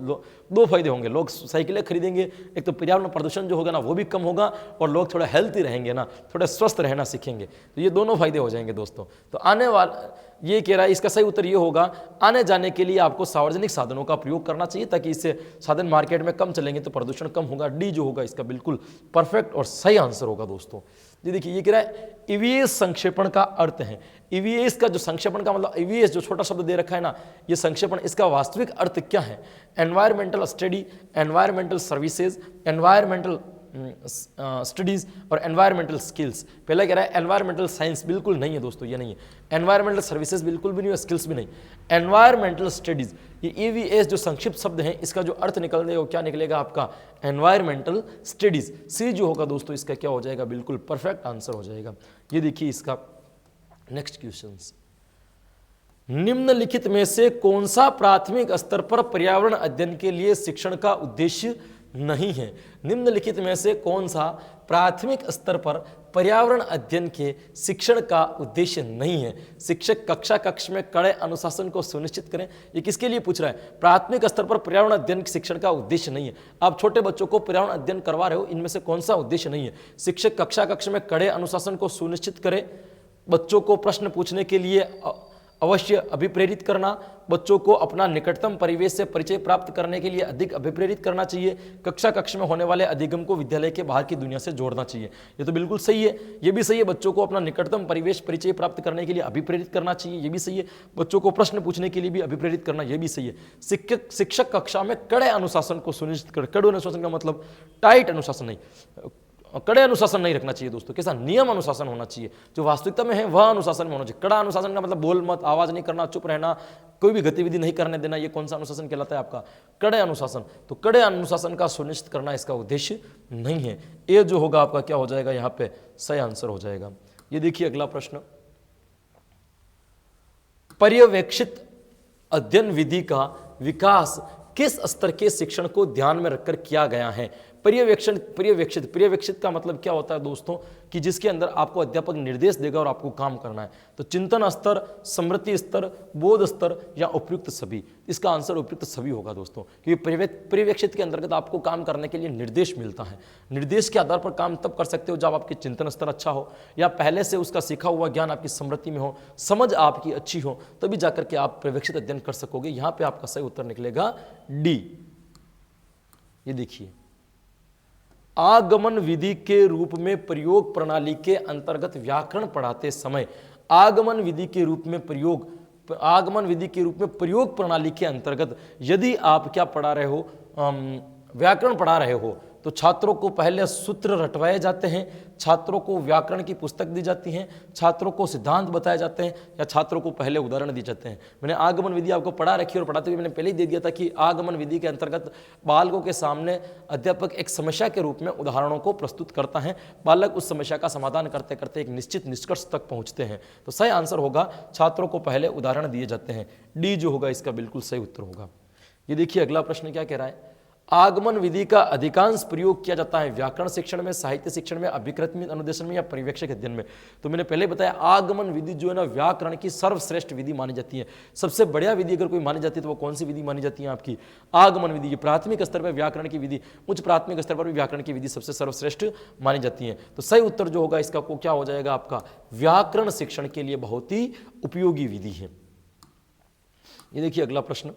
दो फायदे होंगे, लोग साइकिलें खरीदेंगे, एक तो पर्यावरण प्रदूषण जो होगा ना वो भी कम होगा, और लोग थोड़ा हेल्थी रहेंगे ना, थोड़ा स्वस्थ रहना सीखेंगे, तो ये दोनों फायदे हो जाएंगे दोस्तों। तो आने वाला ये कह रहा है, इसका सही उत्तर ये होगा, आने जाने के लिए आपको सार्वजनिक साधनों का प्रयोग करना चाहिए, ताकि इससे साधन मार्केट में कम चलेंगे तो प्रदूषण कम होगा। डी जो होगा इसका बिल्कुल परफेक्ट और सही आंसर होगा दोस्तों। ये देखिए, ये कह रहा है ईवीएस संक्षेपण का अर्थ है। ईवीएस का जो संक्षेपण का मतलब, ईवीएस जो छोटा शब्द दे रखा है ना, ये संक्षेपण, इसका वास्तविक अर्थ क्या है, environmental study, environmental services, environmental studies और एनवायरमेंटल स्किल्स। पहला कह रहा है एनवायरमेंटल साइंस, बिल्कुल नहीं है दोस्तों, ये नहीं है। एनवायरमेंटल सर्विसेज बिल्कुल भी नहीं है, स्किल्स भी नहीं। एनवायरमेंटल स्टडीज, ये ईवीएस जो संक्षिप्त शब्द है, इसका जो अर्थ निकलने क्या निकलेगा आपका, एनवायरमेंटल स्टडीज। सी जो होगा दोस्तों इसका क्या हो जाएगा, बिल्कुल परफेक्ट आंसर हो जाएगा। ये देखिए इसका नेक्स्ट क्वेश्चन, निम्नलिखित में से कौन सा प्राथमिक स्तर पर पर्यावरण अध्ययन के लिए शिक्षण का उद्देश्य नहीं है। निम्नलिखित में से कौन सा प्राथमिक स्तर पर पर्यावरण अध्ययन के शिक्षण का उद्देश्य नहीं है। शिक्षक कक्षा कक्ष में कड़े अनुशासन को सुनिश्चित करें, ये किसके लिए पूछ रहा है, प्राथमिक स्तर पर पर्यावरण अध्ययन के शिक्षण का उद्देश्य नहीं है। आप छोटे बच्चों को पर्यावरण अध्ययन करवा रहे हो, इनमें से कौन सा उद्देश्य नहीं है। शिक्षक कक्षा कक्ष में कड़े अनुशासन को सुनिश्चित करें, बच्चों को प्रश्न पूछने के लिए अवश्य अभिप्रेरित करना, बच्चों को अपना निकटतम परिवेश से परिचय प्राप्त करने के लिए अधिक अभिप्रेरित करना चाहिए, कक्षा कक्ष में होने वाले अधिगम को विद्यालय के बाहर की दुनिया से जोड़ना चाहिए। ये तो बिल्कुल सही है, ये भी सही है, बच्चों को अपना निकटतम परिवेश परिचय प्राप्त करने के लिए अभिप्रेरित करना चाहिए, ये भी सही है। बच्चों को प्रश्न पूछने के लिए भी अभिप्रेरित करना, ये भी सही है। शिक्षक कक्षा में कड़े अनुशासन को सुनिश्चित कर, कड़े अनुशासन का मतलब टाइट अनुशासन नहीं, कड़े अनुशासन नहीं रखना चाहिए दोस्तों, कैसा नियम अनुशासन होना चाहिए, जो वास्तविकता में है वह अनुशासन में होना चाहिए। कड़ा अनुशासन का मतलब बोल मत, आवाज नहीं करना, चुप रहना, कोई भी गतिविधि नहीं करने देना, ये कौन सा अनुशासन कहलाता है आपका, कड़े अनुशासन। तो कड़े अनुशासन का सुनिश्चित करना इसका उद्देश्य नहीं है। ये जो होगा आपका क्या हो जाएगा, यहाँ पे सही आंसर हो जाएगा। ये देखिए अगला प्रश्न, पर्यवेक्षित अध्ययन विधि का विकास किस स्तर के शिक्षण को ध्यान में रखकर किया गया है। पर्यवेक्षित का मतलब क्या होता है दोस्तों, कि जिसके अंदर आपको अध्यापक निर्देश देगा और आपको काम करना है। तो चिंतन स्तर, स्मृति स्तर, बोध स्तर या उपयुक्त सभी, इसका आंसर उपयुक्त सभी होगा दोस्तों, क्योंकि पर्यवेक्षित के अंतर्गत आपको काम करने के लिए निर्देश मिलता है। निर्देश के आधार पर काम तब कर सकते हो जब आपकी चिंतन स्तर अच्छा हो, या पहले से उसका सीखा हुआ ज्ञान आपकी स्मृति में हो, समझ आपकी अच्छी हो, तभी जाकर के आप पर्यवेक्षित अध्ययन कर सकोगे। यहाँ पे आपका सही उत्तर निकलेगा डी। ये देखिए, आगमन विधि के रूप में प्रयोग प्रणाली के अंतर्गत व्याकरण पढ़ाते समय, आगमन विधि के रूप में प्रयोग प्रणाली के अंतर्गत यदि आप क्या पढ़ा रहे हो, व्याकरण पढ़ा रहे हो, तो छात्रों को पहले सूत्र रटवाए जाते हैं, छात्रों को व्याकरण की पुस्तक दी जाती है, छात्रों को सिद्धांत बताए जाते हैं, या छात्रों को पहले उदाहरण दिए जाते हैं। मैंने आगमन विधि आपको पढ़ा रखी और पढ़ाते हुए मैंने पहले ही दे दिया था कि आगमन विधि के अंतर्गत बालकों के सामने अध्यापक एक समस्या के रूप में उदाहरणों को प्रस्तुत करता है, बालक उस समस्या का समाधान करते करते एक निश्चित निष्कर्ष तक पहुंचते हैं। तो सही आंसर होगा, छात्रों को पहले उदाहरण दिए जाते हैं। डी जो होगा इसका बिल्कुल सही उत्तर होगा। ये देखिए अगला प्रश्न क्या कह रहा है, आगमन विधि का अधिकांश प्रयोग किया जाता है व्याकरण शिक्षण में, साहित्य शिक्षण में, अभिकृत में, अनुदेशन में या पर्यवेक्षक अध्ययन में। तो मैंने पहले बताया आगमन विधि जो है ना व्याकरण की सर्वश्रेष्ठ विधि मानी जाती है। सबसे बढ़िया विधि अगर कोई मानी जाती है तो वो कौन सी विधि मानी जाती है आपकी? आगमन विधि। प्राथमिक स्तर पर व्याकरण की विधि, उच्च प्राथमिक स्तर पर भी व्याकरण की विधि सबसे सर्वश्रेष्ठ मानी जाती है। तो सही उत्तर जो होगा इसका क्या हो जाएगा आपका? व्याकरण शिक्षण के लिए बहुत ही उपयोगी विधि है। ये देखिए अगला प्रश्न,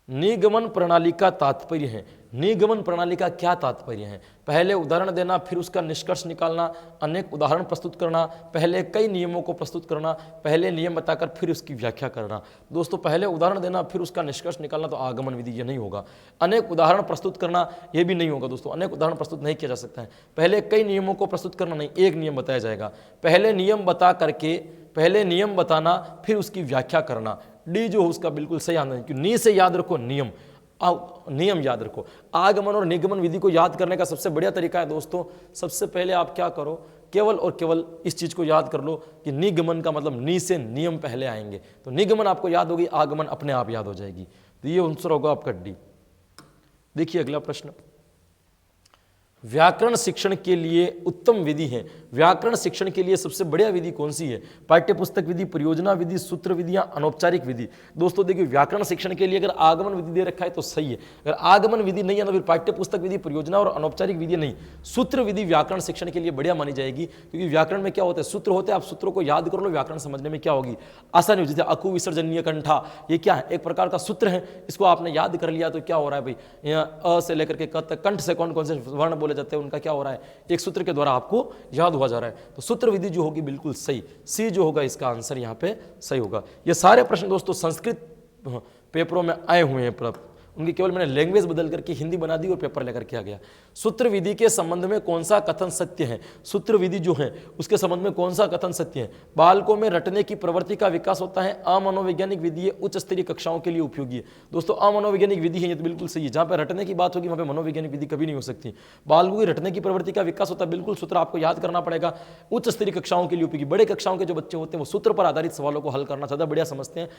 निगमन प्रणाली का तात्पर्य है। निगमन प्रणाली का क्या तात्पर्य है? पहले उदाहरण देना, फिर उसका निष्कर्ष निकालना, अनेक उदाहरण प्रस्तुत करना, पहले कई नियमों को प्रस्तुत करना, पहले नियम बताकर फिर उसकी व्याख्या करना। दोस्तों पहले उदाहरण देना फिर उसका निष्कर्ष निकालना तो आगमन विधि ये नहीं होगा। अनेक उदाहरण प्रस्तुत करना ये भी नहीं होगा दोस्तों, अनेक उदाहरण प्रस्तुत नहीं किया जा सकता है। पहले कई नियमों को प्रस्तुत करना नहीं, एक नियम बताया जाएगा। पहले नियम बता करके, पहले नियम बताना फिर उसकी व्याख्या करना। डी जो उसका बिल्कुल सही आना है, क्योंकि नी से याद रखो नियम, नियम याद रखो। आगमन और निगमन विधि को याद करने का सबसे बढ़िया तरीका है दोस्तों, सबसे पहले आप क्या करो, केवल और केवल इस चीज को याद कर लो कि निगमन का मतलब नी से नियम पहले आएंगे, तो निगमन आपको याद होगी, आगमन अपने आप याद हो जाएगी। तो ये आंसर होगा आपका डी। देखिए अगला प्रश्न, व्याकरण शिक्षण के लिए उत्तम विधि है। व्याकरण शिक्षण के लिए सबसे बढ़िया विधि कौन सी है? पाठ्य पुस्तक विधि, परियोजना विधि, सूत्र विधि या अनौपचारिक विधि? दोस्तों देखिए व्याकरण शिक्षण के लिए अगर आगमन विधि दे रखा है तो सही है, अगर आगमन विधि नहीं है तो फिर पाठ्य पुस्तक विधि, परियोजना और अनौपचारिक विधि नहीं, सूत्र विधि व्याकरण शिक्षण के लिए बढ़िया मानी जाएगी। क्योंकि व्याकरण में क्या होता है, सूत्र होते हैं, आप सूत्रों को याद कर लो, व्याकरण समझने में क्या होगी, आसानी हो। जैसे अकु विसर्जनीय कंठा, ये क्या है? एक प्रकार का सूत्र है, इसको आपने याद कर लिया तो क्या हो रहा है भाई, यहाँ अ से लेकर के क तक कंठ से कौन कौन से वर्ण बोले जाते हैं उनका क्या हो रहा है, एक सूत्र के द्वारा आपको याद हुआ जा रहा है। तो सूत्र विधि जो होगी बिल्कुल सही, सी जो होगा इसका आंसर यहाँ पे सही होगा। ये सारे प्रश्न दोस्तों संस्कृत पेपरों में आए हुए हैं, उनकी केवल मैंने लैंग्वेज बदल करके हिंदी बना दी और पेपर लेकर के आ गया। सूत्र विधि के संबंध में कौन सा कथन सत्य है? सूत्र विधि जो है उसके संबंध में कौन सा कथन सत्य है? बालकों में रटने की प्रवृत्ति का विकास होता है, अमनोवैज्ञानिक विधि है, उच्च स्तरीय कक्षाओं के लिए उपयोगी है। दोस्तों अमनोवैज्ञानिक विधि है, ये तो बिल्कुल सही है। जहां पर रटने की बात होगी वहां पर मनोवैज्ञानिक विधि कभी नहीं हो सकती। बालकों की रटने की प्रवृत्ति का विकास होता है, बिल्कुल सूत्र आपको याद करना पड़ेगा, उच्च स्तरीय कक्षाओं के लिए उपयोगी। बड़े कक्षाओं के जो बच्चे होते हैं वो सूत्र पर आधारित सवालों को हल करना ज्यादा बढ़िया समझते हैं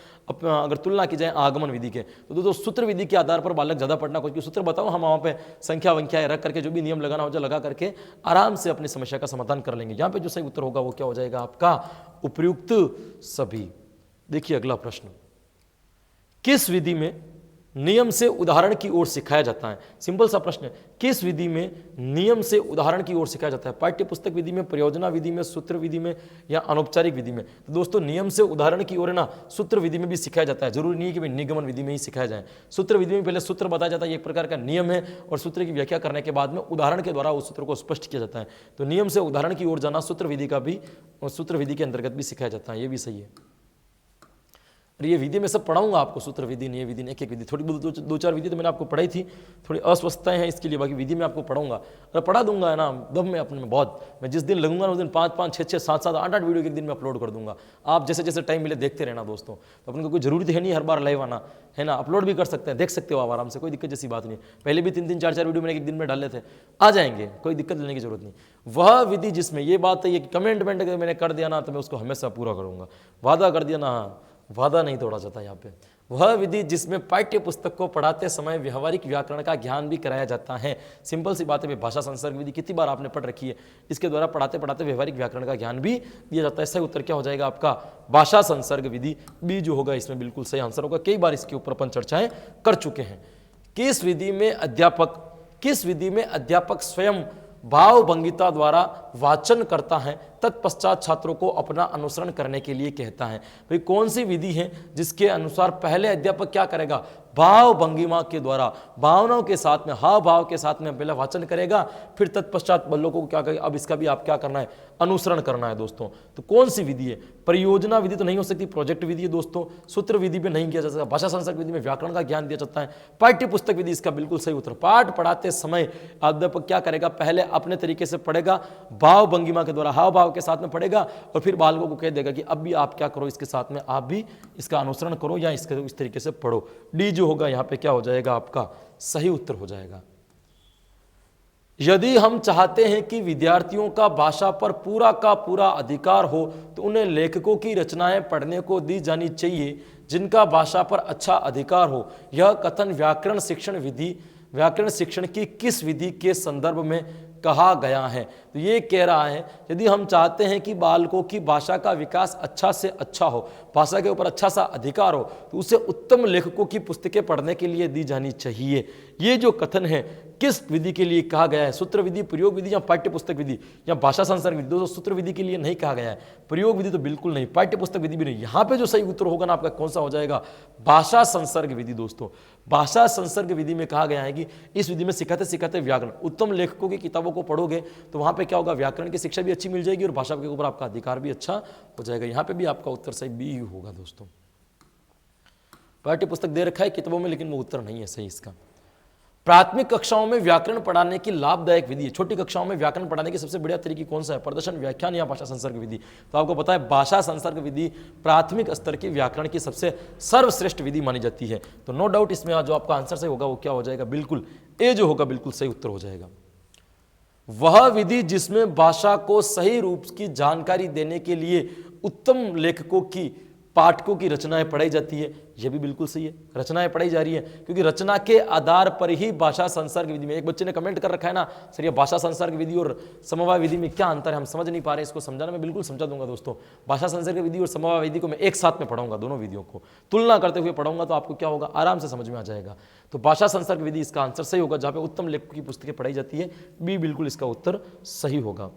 अगर तुलना की जाए आगमन विधि के। तो दोस्तों सूत्र विधि के आधार पर बालक ज्यादा पढ़ना, क्योंकि सूत्र बताओ हम वहां पे संख्या वंख्याएं रख करके जो भी नियम लगाना हो जो लगा करके आराम से अपनी समस्या का समाधान कर लेंगे। यहां पे जो सही उत्तर होगा वो क्या हो जाएगा आपका? उपयुक्त सभी। देखिए अगला प्रश्न, किस विधि में नियम से उदाहरण की ओर सिखाया जाता है? सिंपल सा प्रश्न है, किस विधि में नियम से उदाहरण की ओर सिखाया जाता है? पाठ्य पुस्तक विधि में, परियोजना विधि में, सूत्र विधि में या अनौपचारिक विधि में? तो दोस्तों नियम से उदाहरण की ओर है ना सूत्र विधि में भी सिखाया जाता है, जरूरी नहीं है कि निगमन विधि में ही सिखाया जाए। सूत्र विधि में पहले सूत्र बताया जाता है, एक प्रकार का नियम है, और सूत्र की व्याख्या करने के बाद में उदाहरण के द्वारा उस सूत्र को स्पष्ट किया जाता है। तो नियम से उदाहरण की ओर जाना सूत्र विधि का भी, और सूत्र विधि के अंतर्गत भी सिखाया जाता है, ये भी सही है। ये विधि में सब पढ़ाऊंगा आपको, सूत्र विधि, नियम विधि, एक एक विधि, थोड़ी दो चार विधि तो मैंने आपको पढ़ाई थी, थोड़ी अस्वस्थताएं हैं इसके लिए, बाकी विधि में आपको पढ़ाऊंगा और पढ़ा दूंगा है ना दम में अपने में बहुत। मैं जिस दिन लगूंगा उस दिन 5-5, 6-6, 7-7, 8-8 वीडियो एक दिन में अपलोड कर दूंगा। आप जैसे जैसे टाइम मिले देखते रहना दोस्तों। तो अपन को कोई जरूरत है नहीं हर बार लाइव आना, है ना, अपलोड भी कर सकते हैं, देख सकते हो आप आराम से, कोई दिक्कत जैसी बात नहीं। पहले भी 3-3, 4-4 वीडियो मैंने एक दिन में डाले थे, आ जाएंगे, कोई दिक्कत लेने की जरूरत नहीं। वह विधि जिसमें ये बात है, ये कमेंटमेंट अगर मैंने कर दिया ना तो मैं उसको हमेशा पूरा करूंगा, वादा कर दिया ना, वादा नहीं तोड़ा जाता यहाँ पे। वह विधि जिसमें पाठ्य पुस्तक को पढ़ाते समय व्यवहारिक व्याकरण का ज्ञान भी कराया जाता है। सिंपल सी बात है, भाषा संसर्ग विधि कितनी बार आपने पढ़ रखी है, इसके द्वारा पढ़ाते पढ़ाते व्यवहारिक व्याकरण का ज्ञान भी दिया जाता है। सही उत्तर क्या हो जाएगा आपका? भाषा संसर्ग विधि बी जो होगा इसमें बिल्कुल सही आंसर होगा। कई बार इसके ऊपर अपन चर्चाएं कर चुके हैं। किस विधि में अध्यापक स्वयं भावभंगिता द्वारा वाचन करता है, तत्पश्चात छात्रों को अपना अनुसरण करने के लिए कहता है? भाई कौन सी विधि है जिसके अनुसार पहले अध्यापक क्या करेगा? भाव भंगिमा के द्वारा, भावनाओं के साथ में, हाव भाव के साथ में पहले वाचन करेगा, फिर तत्पश्चात बल्लों को क्या करेगा? अब इसका भी आप क्या करना है? अनुसरण करना है दोस्तों। तो कौन सी विधि है? परियोजना विधि तो नहीं हो सकती, प्रोजेक्ट विधि है दोस्तों। सूत्र विधि में नहीं किया जा सकता। भाषा संसर्ग विधि में व्याकरण का ज्ञान दिया जाता है। पाठ्य पुस्तक विधि इसका बिल्कुल सही उत्तर। पाठ पढ़ाते समय अध्यापक क्या करेगा? पहले अपने तरीके से पढ़ेगा, भाव भंगिमा के द्वारा, हाव भाव के साथ में पढ़ेगा, और फिर बालकों को कह देगा कि अब भी आप क्या करो, इसके साथ में आप भी इसका अनुसरण करो या इस तरीके से पढ़ो। डी जो होगा यहां पे क्या हो जाएगा आपका? सही उत्तर हो जाएगा। यदि हम चाहते हैं कि विद्यार्थियों का भाषा पर पूरा का पूरा अधिकार हो तो उन्हें लेखकों की रचनाएं पढ़ने को दी जानी चाहिए, जिनका भाषा पर अच्छा अधिकार हो। यह कथन व्याकरण शिक्षण की किस विधि के संदर्भ में कहा गया है? तो ये कह रहा है यदि हम चाहते हैं कि बालकों की भाषा का विकास अच्छा से अच्छा हो, भाषा के ऊपर अच्छा सा अधिकार हो, तो उसे उत्तम लेखकों की पुस्तकें पढ़ने के लिए दी जानी चाहिए। ये जो कथन है किस विधि के लिए कहा गया है? सूत्र विधि, प्रयोग विधि या पाठ्य पुस्तक विधि या भाषा संसर्ग विधि? दोस्तों सूत्र विधि के लिए नहीं कहा गया है, प्रयोग विधि तो बिल्कुल नहीं, पाठ्य पुस्तक विधि भी नहीं। यहाँ पे जो सही उत्तर होगा ना आपका कौन सा हो जाएगा? भाषा संसर्ग विधि। दोस्तों भाषा संसर्ग विधि में कहा गया है कि इस विधि में सिखाते सिखाते व्याकरण, उत्तम लेखकों की किताबों को पढ़ोगे तो वहां पे क्या होगा? व्याकरण की शिक्षा भी अच्छी मिल जाएगी और भाषा के ऊपर आपका अधिकार भी अच्छा हो जाएगा। यहाँ पे भी आपका उत्तर सही बी होगा। दोस्तों पाठ्य पुस्तक दे रखा है किताबों में, लेकिन वो उत्तर नहीं है सही इसका। प्राथमिक कक्षाओं में व्याकरण पढ़ाने की लाभदायक विधि, छोटी कक्षाओं में व्याकरण पढ़ाने की सबसे बढ़िया तरीके कौन सा है? प्रदर्शन, व्याख्यान या भाषा संसर्ग विधि? तो आपको पता है भाषा संसर्ग विधि प्राथमिक स्तर की व्याकरण की सबसे सर्वश्रेष्ठ विधि मानी जाती है। तो नो डाउट इसमें जो आपका आंसर सही होगा वो क्या हो जाएगा? बिल्कुल ए जो होगा बिल्कुल सही उत्तर हो जाएगा। वह विधि जिसमें भाषा को सही रूप की जानकारी देने के लिए उत्तम लेखकों की, पाठकों की रचनाएं पढ़ाई जाती है, यह भी बिल्कुल सही है। रचनाएं पढ़ाई जा रही है क्योंकि रचना के आधार पर ही भाषा संसर्ग विधि में, एक बच्चे ने कमेंट कर रखा है ना सर ये भाषा संसर्ग विधि और समवाय विधि में क्या अंतर है, हम समझ नहीं पा रहे, इसको समझाना मैं बिल्कुल समझा दूंगा। दोस्तों भाषा संसर्ग विधि और समवाय विधि को मैं एक साथ में पढ़ाऊंगा, दोनों विधियों को तुलना करते हुए पढ़ाऊंगा, तो आपको क्या होगा? आराम से समझ में आ जाएगा। तो भाषा संसर्ग विधि इसका आंसर सही होगा, जहां पे उत्तम लेखकों की पुस्तकें पढ़ाई जाती है, बी बिल्कुल इसका उत्तर सही होगा।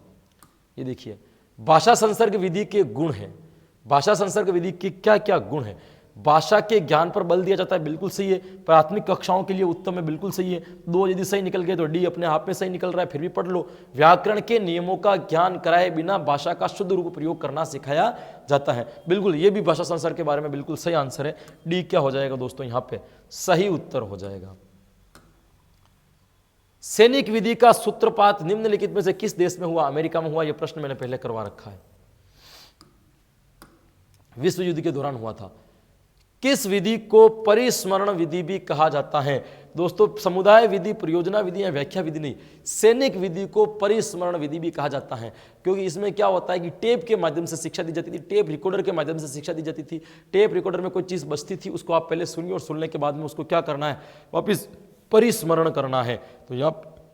ये देखिए भाषा संसर्ग विधि के गुण हैं। भाषा संसर्ग विधि के क्या क्या गुण है? भाषा के ज्ञान पर बल दिया जाता है, बिल्कुल सही है। प्राथमिक कक्षाओं के लिए उत्तम है, बिल्कुल सही है। दो यदि सही निकल गए तो डी अपने आप में सही निकल रहा है, फिर भी पढ़ लो। व्याकरण के नियमों का ज्ञान कराए बिना भाषा का शुद्ध रूप प्रयोग करना सिखाया जाता है, बिल्कुल ये भी भाषा संसर्ग के बारे में बिल्कुल सही आंसर है। डी क्या हो जाएगा दोस्तों? यहां पे सही उत्तर हो जाएगा। सैनिक विधि का सूत्रपात निम्नलिखित में से किस देश में हुआ? अमेरिका में हुआ। यह प्रश्न मैंने पहले करवा रखा है, विश्व युद्ध के दौरान हुआ था। किस विधि को परिस्मरण विधि भी कहा जाता है? दोस्तों समुदाय विधि, परियोजना विधि या व्याख्या विधि नहीं, सैनिक विधि को परिस्मरण विधि भी कहा जाता है, क्योंकि इसमें क्या होता है कि टेप के माध्यम से शिक्षा दी जाती थी, टेप रिकॉर्डर के माध्यम से शिक्षा दी जाती थी। टेप रिकॉर्डर में कोई चीज बचती थी, उसको आप पहले सुनिए और सुनने के बाद में उसको क्या करना है? वापिस परिस्मरण करना है। तो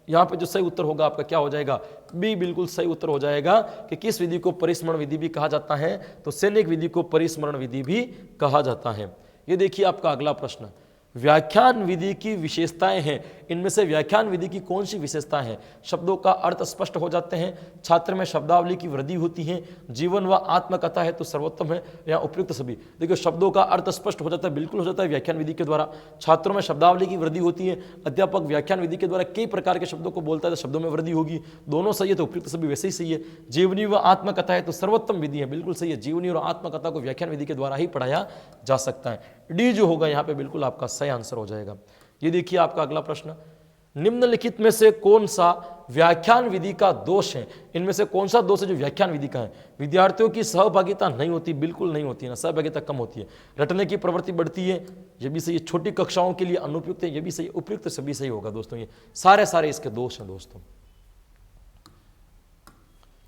यहाँ पे जो सही उत्तर होगा आपका क्या हो जाएगा? बी बिल्कुल सही उत्तर हो जाएगा कि किस विधि को परिस्मरण विधि भी कहा जाता है? तो सैनिक विधि को परिस्मरण विधि भी कहा जाता है। ये देखिए आपका अगला प्रश्न, व्याख्यान विधि की विशेषताएं हैं, इनमें से व्याख्यान विधि की कौन सी विशेषताएं हैं? शब्दों का अर्थ स्पष्ट हो जाते हैं, छात्र में शब्दावली की वृद्धि होती है, जीवन व आत्मकथा है तो सर्वोत्तम है, या उपयुक्त सभी? देखिए शब्दों का अर्थ स्पष्ट हो जाता है, बिल्कुल हो जाता है व्याख्यान विधि के द्वारा। छात्रों में शब्दावली की वृद्धि होती है, अध्यापक व्याख्यान विधि के द्वारा कई प्रकार के शब्दों को बोलता है तो शब्दों में वृद्धि होगी, दोनों सही है तो उपयुक्त सभी वैसे ही सही है। जीवनी व आत्मकथा है तो सर्वोत्तम विधि है, बिल्कुल सही है। जीवनी और आत्मकथा को व्याख्यान विधि के द्वारा ही पढ़ाया जा सकता है। डी जो होगा यहाँ पे बिल्कुल आपका सही आंसर हो जाएगा। ये देखिए आपका अगला प्रश्न, निम्नलिखित में से कौन सा व्याख्यान विधि का दोष है? इनमें से कौन सा दोष है जो व्याख्यान विधि का है? विद्यार्थियों की सहभागिता नहीं होती, बिल्कुल नहीं होती है ना, सहभागिता कम होती है। रटने की प्रवृत्ति बढ़ती है, ये भी सही है। छोटी कक्षाओं के लिए अनुपयुक्त है, ये भी सही। उपयुक्त सभी सही होगा दोस्तों, ये सारे इसके दोष हैं दोस्तों।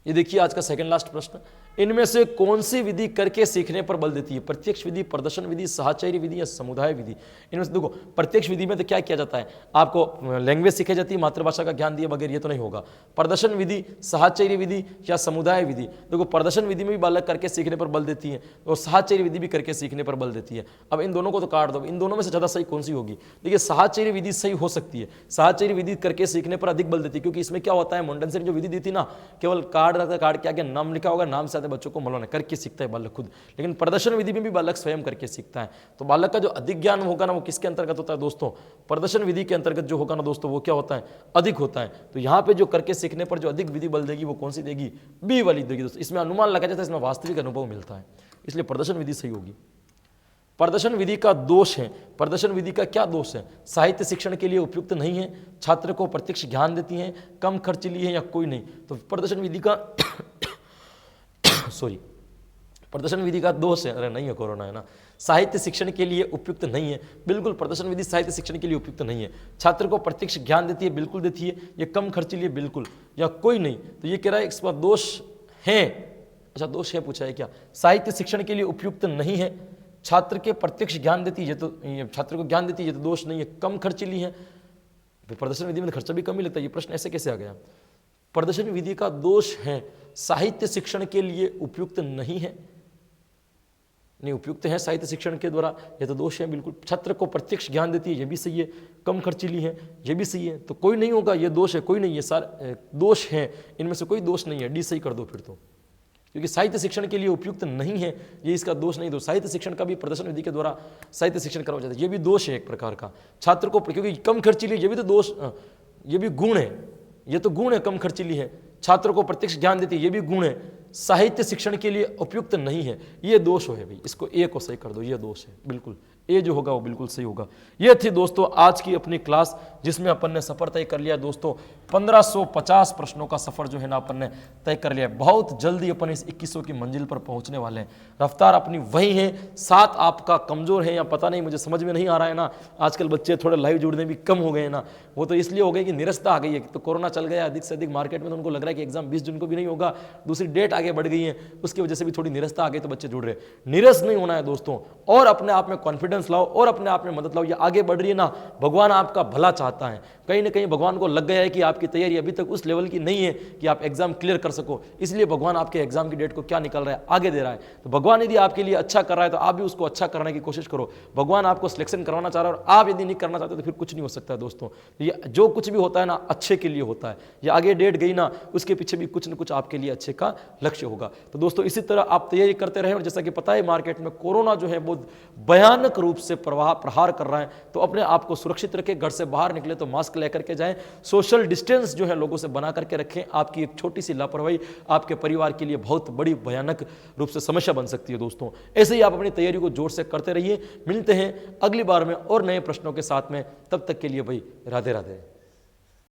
ये देखिए आज का सेकंड लास्ट प्रश्न, इनमें से कौन सी विधि करके सीखने पर बल देती है? प्रत्यक्ष विधि, प्रदर्शन विधि, साहचर्य विधि या समुदाय विधि? इनमें से देखो प्रत्यक्ष विधि में तो क्या किया जाता है? आपको लैंग्वेज सिखाई जाती है, मातृभाषा का ज्ञान दिया बगैर, ये तो नहीं होगा। प्रदर्शन विधि, साहचर्य विधि या समुदाय विधि? देखो प्रदर्शन विधि में भी बालक करके सीखने पर बल देती है और साहचर्य विधि भी करके सीखने पर बल देती है। अब इन दोनों को तो काट दो, इन दोनों में से ज्यादा सही कौन सी होगी? देखिए साहचर्य विधि सही हो सकती है, साहचर्य विधि करके सीखने पर अधिक बल देती है, क्योंकि इसमें क्या होता है, मुंडन से जो विधि दी थी ना, केवल कार्ड रहता है, कार्ड के आगे नाम लिखा होगा, नाम से आते बच्चों को मलवाना, करके सीखता है बालक खुद। लेकिन प्रदर्शन विधि में भी बालक स्वयं करके सीखता है। तो बालक का जो अधिक ज्ञान होगा ना वो किसके अंतर्गत होता है दोस्तों? प्रदर्शन विधि के अंतर्गत जो होगा ना दोस्तों वो क्या होता है? अधिक होता है। तो यहाँ पे जो करके सीखने पर जो अधिक विधि बल देगी वो कौन सी देगी? बी वाली देगी दोस्तों। इसमें अनुमान लगा जाता है, इसमें वास्तविक अनुभव मिलता है, इसलिए प्रदर्शन विधि सही होगी। प्रदर्शन विधि का दोष है, प्रदर्शन विधि का क्या दोष है? साहित्य शिक्षण के लिए उपयुक्त नहीं है, छात्र को प्रत्यक्ष ज्ञान देती है, कम खर्चीली है या कोई नहीं? तो प्रदर्शन विधि का सॉरी प्रदर्शन विधि का दोष है, अरे नहीं है, कोरोना है ना। साहित्य शिक्षण के लिए उपयुक्त नहीं है, बिल्कुल प्रदर्शन विधि साहित्य शिक्षण के लिए उपयुक्त नहीं है। छात्र को प्रत्यक्ष ज्ञान देती है, बिल्कुल देती है। ये कम खर्चीली है, बिल्कुल, या कोई नहीं? तो ये कह रहा है इस पर दोष है। अच्छा दोष है पूछा है क्या? साहित्य शिक्षण के लिए उपयुक्त नहीं है, छात्र के प्रत्यक्ष ज्ञान देती है, तो छात्र को ज्ञान देती है, ये तो दोष नहीं है। कम खर्चीली है, फिर प्रदर्शन विधि में तो खर्चा भी कम ही लगता है। ये प्रश्न ऐसे कैसे आ गया? प्रदर्शन विधि का दोष है साहित्य शिक्षण के लिए उपयुक्त नहीं है, नहीं उपयुक्त है साहित्य शिक्षण के द्वारा, ये तो दोष है बिल्कुल। छात्र को प्रत्यक्ष ज्ञान देती है, ये भी सही है। कम खर्चीली है, ये भी सही है। तो कोई नहीं होगा, ये दोष है, कोई नहीं, ये सारे दोष है, इनमें से कोई दोष नहीं है। डी सही कर दो फिर तो, क्योंकि साहित्य शिक्षण के लिए उपयुक्त नहीं है, ये इसका दोष नहीं दो। साहित्य शिक्षण का भी प्रदर्शन विधि के द्वारा साहित्य शिक्षण करवाया जाता है, ये भी दोष है एक प्रकार का। छात्र को, क्योंकि कम खर्चीली, ये भी तो दोष, ये भी गुण है, ये तो गुण है, कम खर्चीली है। छात्र को प्रत्यक्ष ज्ञान देती है, ये भी गुण है। साहित्य शिक्षण के लिए उपयुक्त नहीं है, ये दोष है भाई। इसको ए को सही कर दो, ये दोष है बिल्कुल। ए जो होगा वो बिल्कुल सही होगा। ये थी दोस्तों आज की अपनी क्लास, जिसमें अपन ने सफर तय कर लिया दोस्तों। 1550 प्रश्नों का सफर जो है ना अपन ने तय कर लिया। बहुत जल्दी अपन इस 2100 की मंजिल पर पहुंचने वाले हैं। रफ्तार अपनी वही है, साथ आपका कमजोर है या पता नहीं, मुझे समझ में नहीं आ रहा है ना। आजकल बच्चे थोड़े लाइव जुड़ने भी कम हो गए ना, वो तो इसलिए हो गए कि निरस्ता आ गई है। तो कोरोना चल गया अधिक से अधिक मार्केट में, तो उनको लग रहा है कि एग्जाम 20 जून को भी नहीं होगा, दूसरी डेट आगे बढ़ गई है, उसकी वजह से भी थोड़ी निरस्ता आ गई, तो बच्चे जुड़ रहे। निरस नहीं होना है दोस्तों, और अपने आप में कॉन्फिडेंस लाओ और अपने आप में मदद लाओ। ये आगे बढ़ रही है ना, भगवान आपका भला चाहता है। कहीं ना कहीं भगवान को लग गया है कि आपकी तैयारी अभी तक उस लेवल की नहीं है कि आप एग्जाम क्लियर कर सको, इसलिए भगवान आपके एग्जाम की डेट को क्या निकल रहा है, आगे दे रहा है। तो भगवान यदि आपके लिए अच्छा कर रहा है तो आप भी उसको अच्छा करने की कोशिश करो। भगवान आपको सिलेक्शन करवाना चाह रहा है और आप यदि नहीं करना चाहते तो फिर कुछ नहीं हो सकता है दोस्तों। ये जो कुछ भी होता है ना अच्छे के लिए होता है। ये आगे डेट गई ना, उसके पीछे भी कुछ न कुछ आपके लिए अच्छे का लक्ष्य होगा। तो दोस्तों इसी तरह आप तैयारी करते रहे। और जैसा कि पता है मार्केट में कोरोना जो है बहुत भयानक रूप से प्रहार कर रहा है, तो अपने आप को सुरक्षित रखें। घर से बाहर निकले तो मास्क लेकर के जाएं, सोशल डिस्टेंस जो है लोगों से बना करके रखें। आपकी एक छोटी सी लापरवाही आपके परिवार के लिए बहुत बड़ी भयानक रूप से समस्या बन सकती है दोस्तों। ऐसे ही आप अपनी तैयारी को जोर से करते रहिए। मिलते हैं अगली बार में और नए प्रश्नों के साथ में, तब तक के लिए भाई राधे राधे।